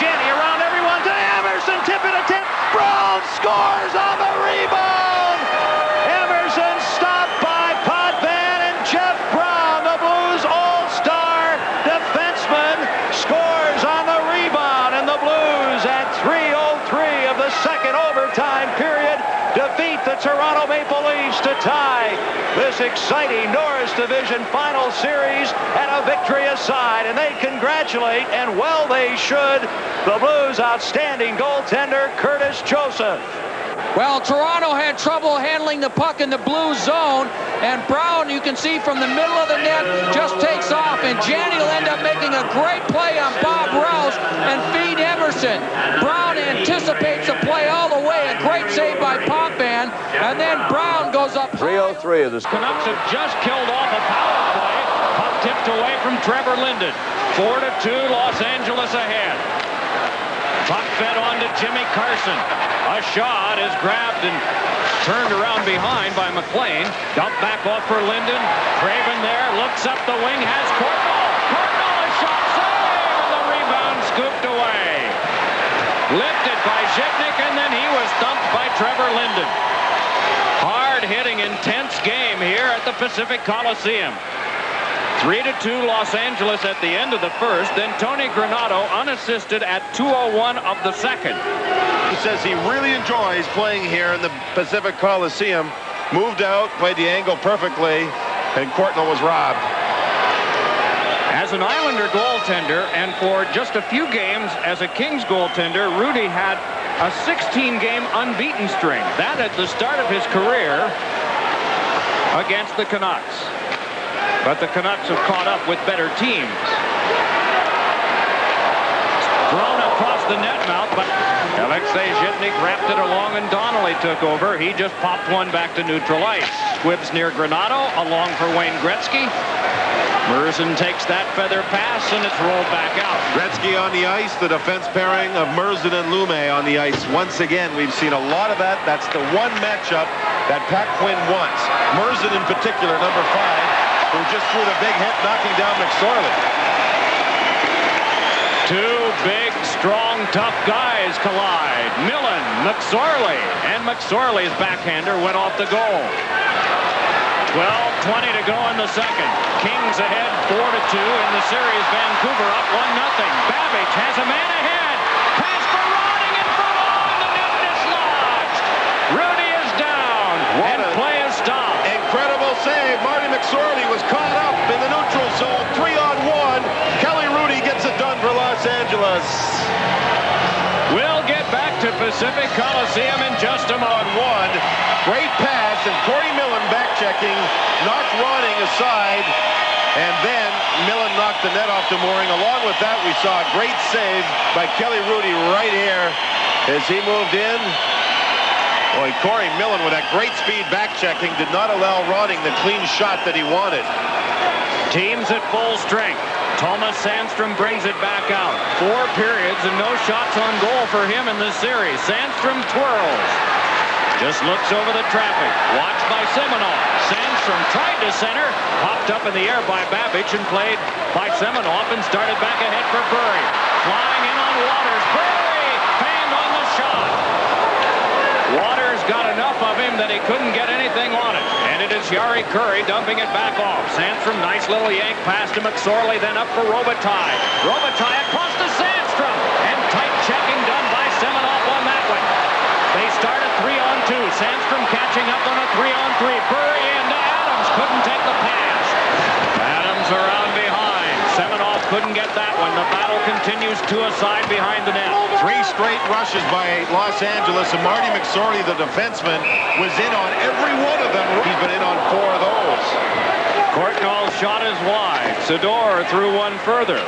E: around everyone to Emerson. Tip it attempt. Brown scores on the rebound. Emerson stopped by Potvin and Jeff Brown, the Blues all-star defenseman, scores on the rebound, and the Blues at 3:03 of the second overtime period defeat the Toronto Maple Leafs to tie this exciting Norris Division final series, and a victory aside, and they congratulate, and well they should, the Blues' outstanding goaltender Curtis Joseph.
F: Well, Toronto had trouble handling the puck in the blue zone, and Brown, you can see from the middle of the net, just takes off, and Janney will end up making a great play on Bob Rouse and feed Emerson. Brown anticipates the play all the way, a great save by Potvin, and then Brown goes up.
G: 3:03 of this.
H: Canucks have just killed off a power play. Puck tipped away from Trevor Linden. 4-2, Los Angeles ahead. Puck fed on to Jimmy Carson. A shot is grabbed and turned around behind by McLean. Dumped back off for Linden. Craven there, looks up the wing, has Courtnall. Courtnall, a shot, save, and the rebound scooped away. Lifted by Zhivnik, and then he was thumped by Trevor Linden. Hard-hitting, intense game here at the Pacific Coliseum. 3-2 Los Angeles at the end of the first. Then Tony Granato unassisted at 2:01 of the second.
K: He says he really enjoys playing here in the Pacific Coliseum. Moved out, played the angle perfectly, and Courtnall was robbed.
H: As an Islander goaltender, and for just a few games as a Kings goaltender, Rudy had a 16-game unbeaten string. That at the start of his career against the Canucks. But the Canucks have caught up with better teams. Thrown across the net mouth, but Alexei Zhivnik wrapped it along, and Donnelly took over. He just popped one back to neutral ice. Squibs near Granato, along for Wayne Gretzky. Merzen takes that feather pass, and it's rolled back out.
K: Gretzky on the ice, the defense pairing of Merzen and Lume on the ice. Once again, we've seen a lot of that. That's the one matchup that Pat Quinn wants. Merzen in particular, number 5. Who just threw the big hit, knocking down McSorley.
H: Two big, strong, tough guys collide. Millen, McSorley, and McSorley's backhander went off the goal. 12:20 to go in the second. Kings ahead 4-2 in the series. Vancouver up 1-0. Babbage has a man ahead. Pass for Ronning in front on the net dislodged. Rudy is down, and play is stopped.
K: Incredible save. Marty McSorley was caught up in the neutral zone. 3-on-1. Kelly Rudy gets it done for Los Angeles.
H: We'll get back to Pacific Coliseum in just a moment.
K: 1. Great pass, and Corey Millen back-checking, knocked Ronning aside, and then Millen knocked the net off to Mooring. Along with that, we saw a great save by Kelly Rudy right here as he moved in. Boy, Corey Millen with that great speed back-checking did not allow Ronning the clean shot that he wanted.
H: Teams at full strength. Thomas Sandstrom brings it back out. 4 periods and no shots on goal for him in this series. Sandstrom twirls. Just looks over the traffic. Watched by Semenoff. Sandstrom tried to center. Popped up in the air by Babbage and played by Semenoff and started back ahead for Burry. Flying in on Waters. Burry fanned on the shot. Waters got enough of him that he couldn't get anything on it. And it is Jari Kurri dumping it back off. Sandstrom, nice little yank pass to McSorley, then up for Robitaille. Robitaille across to Sandstrom. And tight checking done by Semenoff on that one. They start at 3-on-2. Sandstrom catching up on a 3-on-3. Burry into Adams. Couldn't take the pass. Adams around behind. Semenoff couldn't get that one. The battle continues 2 aside behind the net.
K: 3 straight rushes by Los Angeles, and Marty McSorley, the defenseman, was in on every one of them. He's been in on 4 of those.
H: Courtnall's shot is wide. Sador threw one further.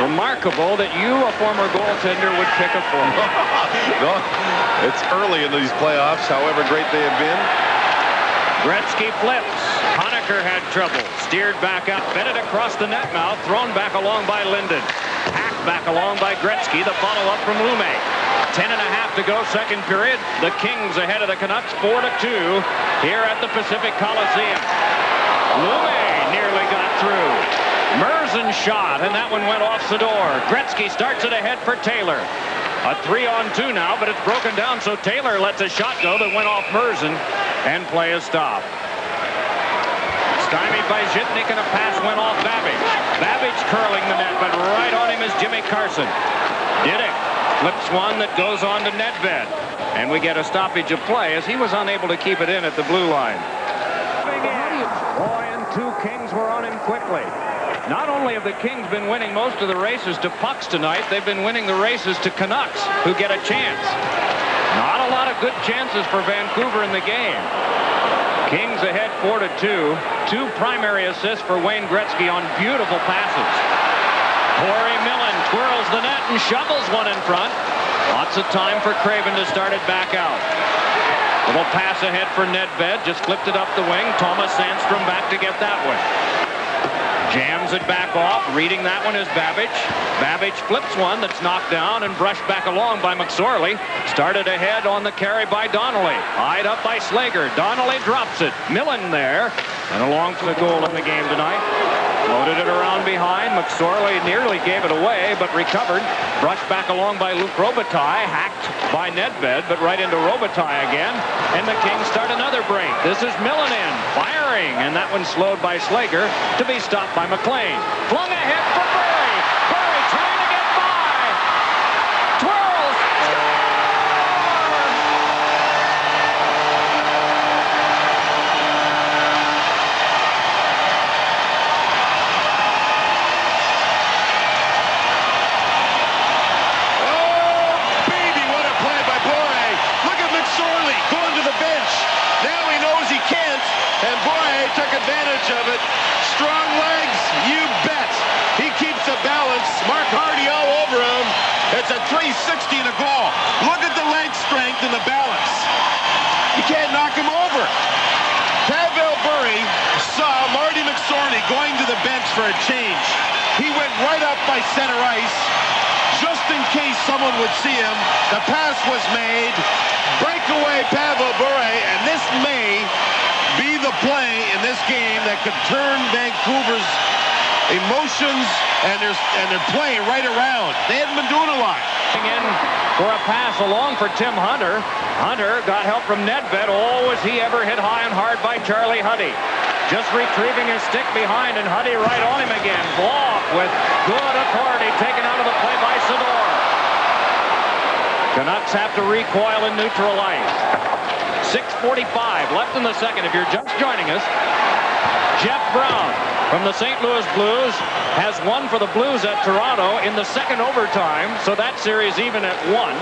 H: Remarkable that you, a former goaltender, would pick a forward.
K: No, it's early in these playoffs, however great they have been.
H: Gretzky flips. Honecker had trouble. Steered back out. Fed it across the net mouth. Thrown back along by Linden. Hacked back along by Gretzky. The follow-up from Lume. 10.5 to go, second period. The Kings ahead of the Canucks 4-2 here at the Pacific Coliseum. Lume nearly got through. Merzen shot, and that one went off the door. Gretzky starts it ahead for Taylor. A 3-on-2 now, but it's broken down, so Taylor lets a shot go that went off Merzen, and play is stopped. Stymied by Zhitnik, and a pass went off Babbage. Babbage curling the net, but right on him is Jimmy Carson. Diddick flips one that goes on to Nedved, and we get a stoppage of play as he was unable to keep it in at the blue line. Boy, and two Kings were on him quickly. Not only have the Kings been winning most of the races to pucks tonight, they've been winning the races to Canucks, who get a chance. Not a lot of good chances for Vancouver in the game. Kings ahead 4-2. Two primary assists for Wayne Gretzky on beautiful passes. Corey Millen twirls the net and shovels one in front. Lots of time for Craven to start it back out. Little pass ahead for Nedved. Just flipped it up the wing. Thomas Sandstrom back to get that one. Jams it back off. Reading that one is Babbage. Babbage flips one that's knocked down and brushed back along by McSorley. Started ahead on the carry by Donnelly. Eyed up by Slager. Donnelly drops it. Millen there. And along for the goal in the game tonight. Loaded it around behind. McSorley nearly gave it away, but recovered. Brushed back along by Luke Robitaille. Hacked by Nedved, but right into Robitaille again. And the Kings start another break. This is Millen in. Firing. And that one slowed by Slager to be stopped by McLean. Flung ahead for Burry. Burry trying to get by. Twirls.
K: Took advantage of it. Strong legs, you bet. He keeps the balance. Mark Hardy all over him. It's a 360 and a goal. Look at the leg strength and the balance. You can't knock him over. Pavel Bure saw Marty McSorley going to the bench for a change. He went right up by center ice just in case someone would see him. The pass was made. Breakaway Pavel Bure, and this may be the play in this game that could turn Vancouver's emotions and their play right around. They hadn't been doing a lot.
H: In for a pass along for Tim Hunter. Hunter got help from Nedved. Oh, was he ever hit high and hard by Charlie Huddy. Just retrieving his stick behind, and Huddy right on him again. Block with good authority taken out of the play by Sador. Canucks have to recoil in neutral ice. 6:45 left in the second. If you're just joining us, Jeff Brown from the St. Louis Blues has won for the Blues at Toronto in the second overtime, so that series even at 1.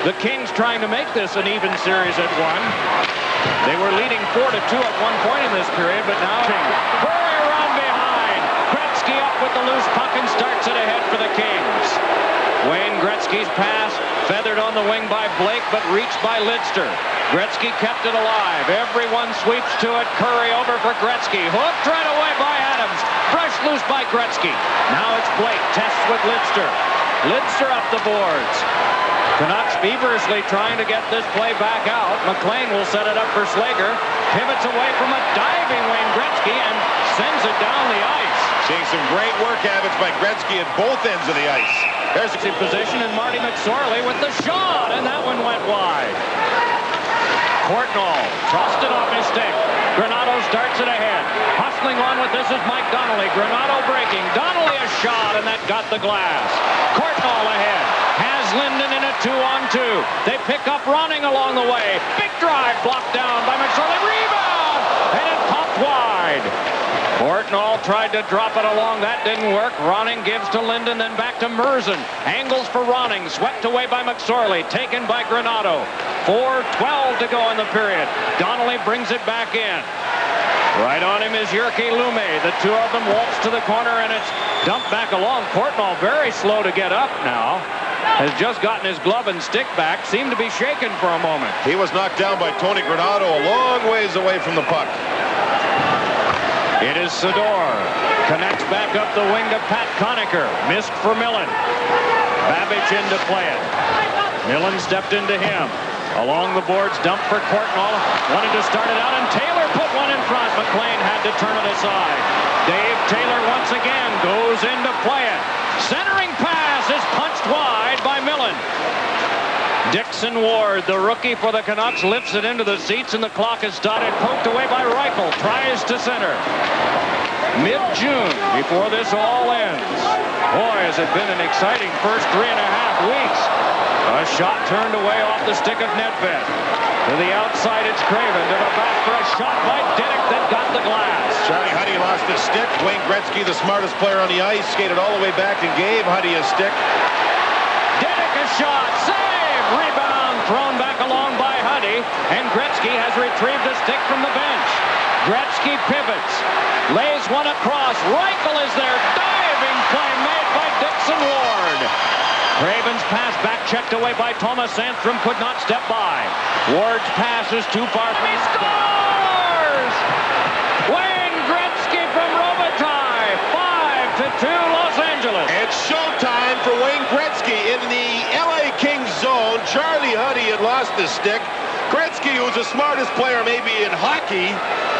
H: The Kings trying to make this an even series at 1. They were leading 4-2 at one point in this period, but now Corey around behind. Gretzky up with the loose puck and starts it ahead for the Kings. Wayne Gretzky's pass feathered on the wing by Blake, but reached by Lidster. Gretzky kept it alive. Everyone sweeps to it. Curry over for Gretzky. Hooked right away by Adams. Brushed loose by Gretzky. Now it's Blake. Tests with Lidster. Lidster up the boards. Canucks feverishly trying to get this play back out. McLean will set it up for Slager. Pivots away from a diving Wayne Gretzky and sends it down the ice.
K: Seeing some great work habits by Gretzky at both ends of the ice.
H: There's a position, and Marty McSorley with the shot, and that one went wide. Courtnall tossed it off his stick. Granato starts it ahead. Hustling on with this is Mike Donnelly. Granato breaking. Donnelly a shot, and that got the glass. Courtnall ahead. Has Linden in a 2-on-2. They pick up Ronning along the way. Big drive blocked down by McSorley. Rebound! And it popped wide. Courtnall tried to drop it along. That didn't work. Ronning gives to Linden, then back to Merzen. Angles for Ronning. Swept away by McSorley. Taken by Granato. 4:12 to go in the period. Donnelly brings it back in. Right on him is Jyrki Lume. The two of them waltz to the corner, and it's dumped back along. Courtnall very slow to get up now. has just gotten his glove and stick back, seemed to be shaken for a moment.
K: He was knocked down by Tony Granato a long ways away from the puck.
H: It is Sador. Connects back up the wing to Pat Conacher. Missed for Millen. Babbage in to play it. Millen stepped into him. Along the boards, dumped for Courtnall. Wanted to start it out, and Taylor put one in front. McLean had to turn it aside. Dave Taylor once again goes in to play it. Centering pass is punched wide by Millen. Dixon Ward, the rookie for the Canucks, lifts it into the seats, and the clock has started. Poked away by Reichel. Tries to center. Mid-June, before this all ends. Boy, has it been an exciting first 3.5 weeks. A shot turned away off the stick of Nedved. To the outside, it's Craven. To the back for a shot by Diddick that got the glass.
K: Charlie Huddy lost his stick. Wayne Gretzky, the smartest player on the ice, skated all the way back and gave Huddy a stick.
H: Diddick a shot. Save. Rebound. Thrown back along by Huddy. And Gretzky has retrieved the stick from the bench. Gretzky pivots. Lays one across. Reichel is there. Diving play made by Dixon Ward. Craven's pass back checked away by Thomas Sandstrom, could not step by. Ward's pass is too far from the scores! Wayne Gretzky from Robitaille, 5-2 Los Angeles.
K: It's showtime for Wayne Gretzky in the LA Kings zone. Charlie Huddy had lost his stick. Gretzky, who's the smartest player maybe in hockey,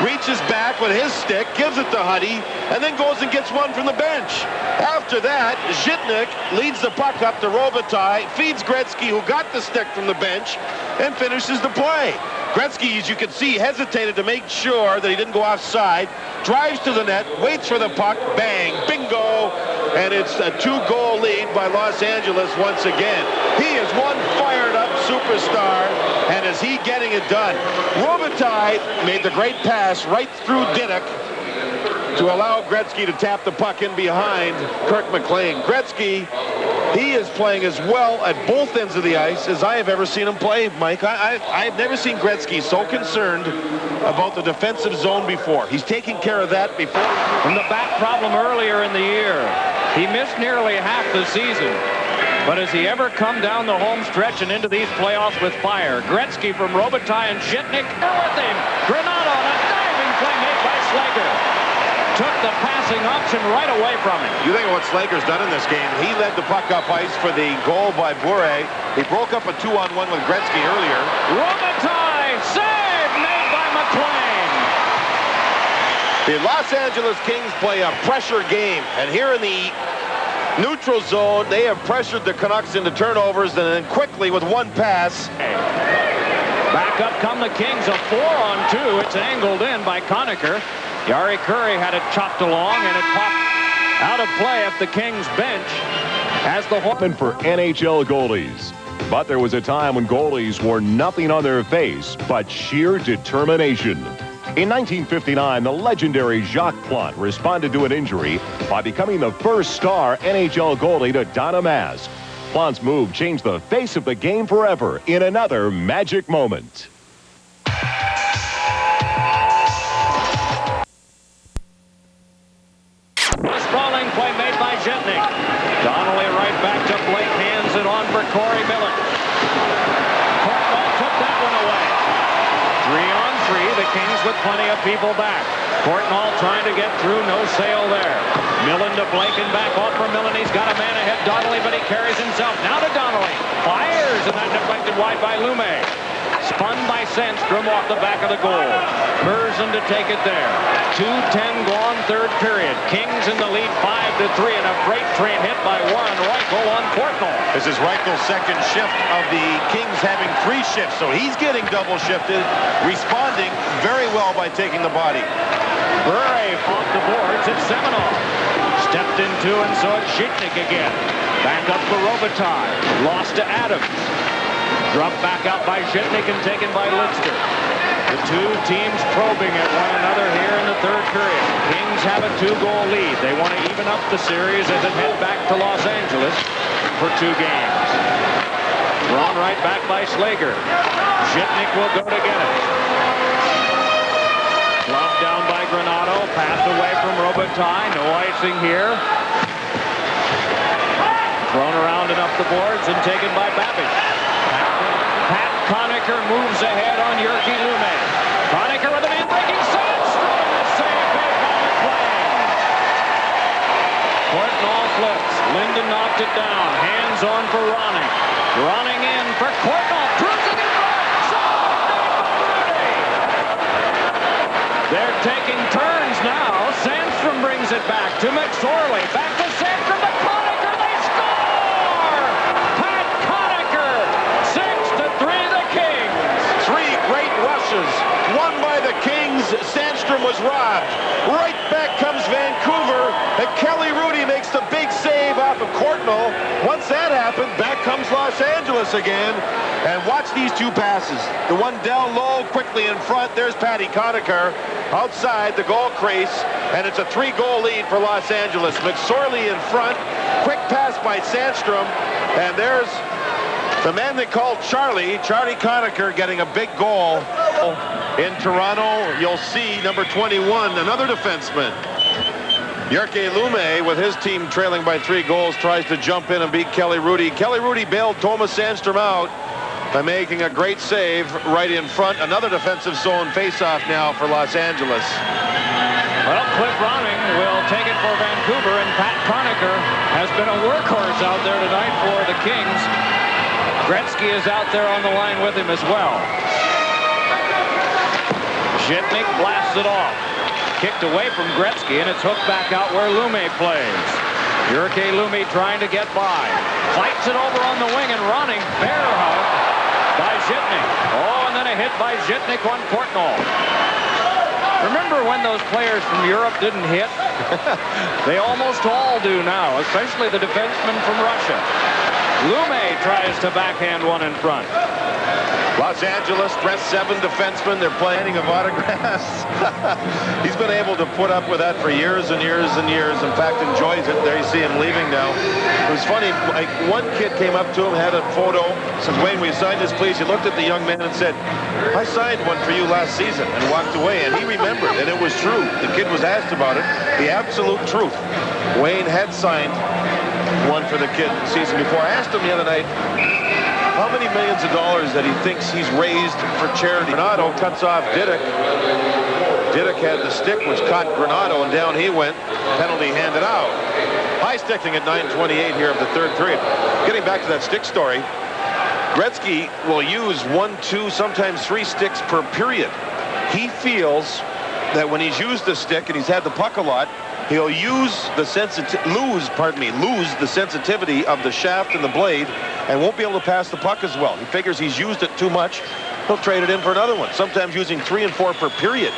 K: reaches back with his stick, gives it to Huddy, and then goes and gets one from the bench. After that, Zhitnik leads the puck up to Robitaille, feeds Gretzky, who got the stick from the bench, and finishes the play. Gretzky, as you can see, hesitated to make sure that he didn't go offside, drives to the net, waits for the puck, bang, bingo, and it's a 2-goal lead by Los Angeles once again. He is one fired-up superstar, and is he getting it done? Robitaille made the great pass right through Diddick to allow Gretzky to tap the puck in behind Kirk McLean. Gretzky, he is playing as well at both ends of the ice as I have ever seen him play, Mike. I've never seen Gretzky so concerned about the defensive zone before. He's taking care of that before.
H: From the back problem earlier in the year, he missed nearly half the season. But has he ever come down the home stretch and into these playoffs with fire? Gretzky from Robitaille and Zhitnik are with him. Granato on a diving play made by Slager. Took the passing option right away from him.
K: You think of what Slager's done in this game. He led the puck up ice for the goal by Bure. He broke up a 2-on-1 with Gretzky earlier.
H: Robitaille, save made by McLean.
K: The Los Angeles Kings play a pressure game, and here in the neutral zone, they have pressured the Canucks into turnovers, and then quickly with one pass.
H: Back up come the Kings, a 4-on-2. It's angled in by Conacher. Yari Curry had it chopped along, and it popped out of play at the Kings bench as the
L: Open for NHL goalies. But there was a time when goalies wore nothing on their face but sheer determination. In 1959, the legendary Jacques Plante responded to an injury by becoming the first star NHL goalie to don a mask. Plante's move changed the face of the game forever in another magic moment.
H: Sprawling play made by Zhitnik. Donnelly right back to Blake, hands it on for Corey Millen. Courtnall took that one away. 3-on-3, the Kings with plenty of people back. Courtnall trying to get through, no sale there. Millen to Blake and back off for Millen. He's got a man ahead, Donnelly, but he carries himself. Now to Donnelly. Fires, and that deflected wide by Lume. Spun by Sandstrom off the back of the goal. Merzen to take it there. 2:10 gone, third period. Kings in the lead 5-3, and a freight train hit by Warren Reichel on Courtnall.
K: This is Reichel's second shift of the Kings having 3 shifts, so he's getting double shifted, responding very well by taking the body.
H: Bure off the boards, it's Semenov. Stepped into, and so it's Zhitnik again. Back up for Robitaille. Lost to Adams. Dropped back out by Zhitnik and taken by Lidster. The two teams probing at one another here in the third period. Kings have a 2-goal lead. They want to even up the series as it head back to Los Angeles for 2 games. Thrown right back by Slager. Zhitnik will go to get it. Gloved down by Granato. Pass away from Robitaille. No icing here. Thrown around enough the boards and taken by Babbage. Pat Conacher moves ahead on Jyrki Lume. Conacher with a man-breaking Sandstrom. Save made by McLean. Courtnall flips. Linden knocked it down. Hands on for Ronning. Ronning in for Courtnall. Cruising in front. Shot made by Rudy. They're taking turns now. Sandstrom brings it back to McSorley. Back to Sandstrom to Conacher. They score! Pat Conacher. 6-3 the Kings.
K: Three great rushes. Won by the Kings. Sandstrom was robbed. Right back comes Vancouver. And Kelly Rudy makes the big save off of Courtnall. Once that happened, back comes Los Angeles again. And watch these two passes. The one down low, quickly in front. There's Patty Conacher outside the goal crease. And it's a 3-goal lead for Los Angeles. McSorley in front. Quick pass by Sandstrom. And there's the man they call Charlie Conacher, getting a big goal in Toronto. You'll see number 21, another defenseman. Jyrki Lume, with his team trailing by 3 goals, tries to jump in and beat Kelly Rudy. Kelly Rudy bailed Thomas Sandstrom out by making a great save right in front. Another defensive zone faceoff now for Los Angeles.
H: Well, Cliff Ronning will take it for Vancouver, and Pat Conacher has been a workhorse out there tonight for the Kings. Gretzky is out there on the line with him as well. Zhitnik blasts it off. Kicked away from Gretzky, and it's hooked back out where Lume plays. Jyrki Lume trying to get by. Fights it over on the wing, and Ronning bear hug by Zhitnik. Oh, and then a hit by Zhitnik on Courtnall. Remember when those players from Europe didn't hit? They almost all do now, especially the defensemen from Russia. Lume tries to backhand one in front.
K: Los Angeles dressed 7 defensemen. They're planning of autographs. He's been able to put up with that for years and years and years. In fact, enjoys it. There you see him leaving now. It was funny. Like, one kid came up to him, had a photo, said, "Wayne, will you sign this, please?" He looked at the young man and said, "I signed one for you last season," and walked away. And he remembered, and it was true. The kid was asked about it. The absolute truth. Wayne had signed one for the kid the season before. I asked him the other night how many millions of dollars that he thinks he's raised for charity. Granato cuts off Diduck. Diduck had the stick, which caught Granato, and down he went. Penalty handed out. High sticking at 9:28 here of the third period. Getting back to that stick story, Gretzky will use 1, 2, sometimes 3 sticks per period. He feels that when he's used the stick and he's had the puck a lot, he'll lose the sensitivity of the shaft and the blade, and won't be able to pass the puck as well. He figures he's used it too much. He'll trade it in for another one, sometimes using 3 and 4 per period.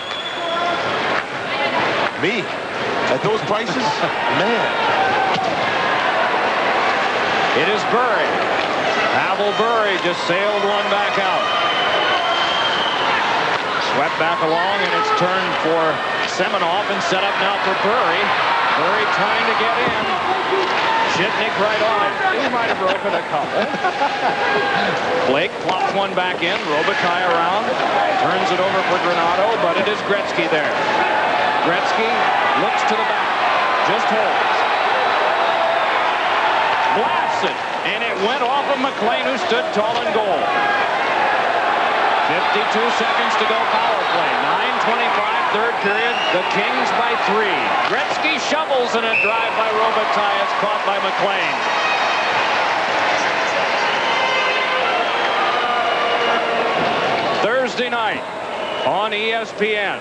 K: Me, at those prices, man.
H: It is Burry. Pavel Burry just sailed one back out. Swept back along, and it's turned for Semenoff and set up now for Burry. Burry trying to get in. Zhitnik right on it. He might have broken a couple. Blake plops one back in. Robitaille around. Turns it over for Granato, but it is Gretzky there. Gretzky looks to the back. Just holds. Blasts it. And it went off of McLean, who stood tall in goal. 52 seconds to go, power play. 9:25, third period. The Kings by 3. Gretzky shovels in a drive by Robitaille. It's caught by McLean. Thursday night on ESPN.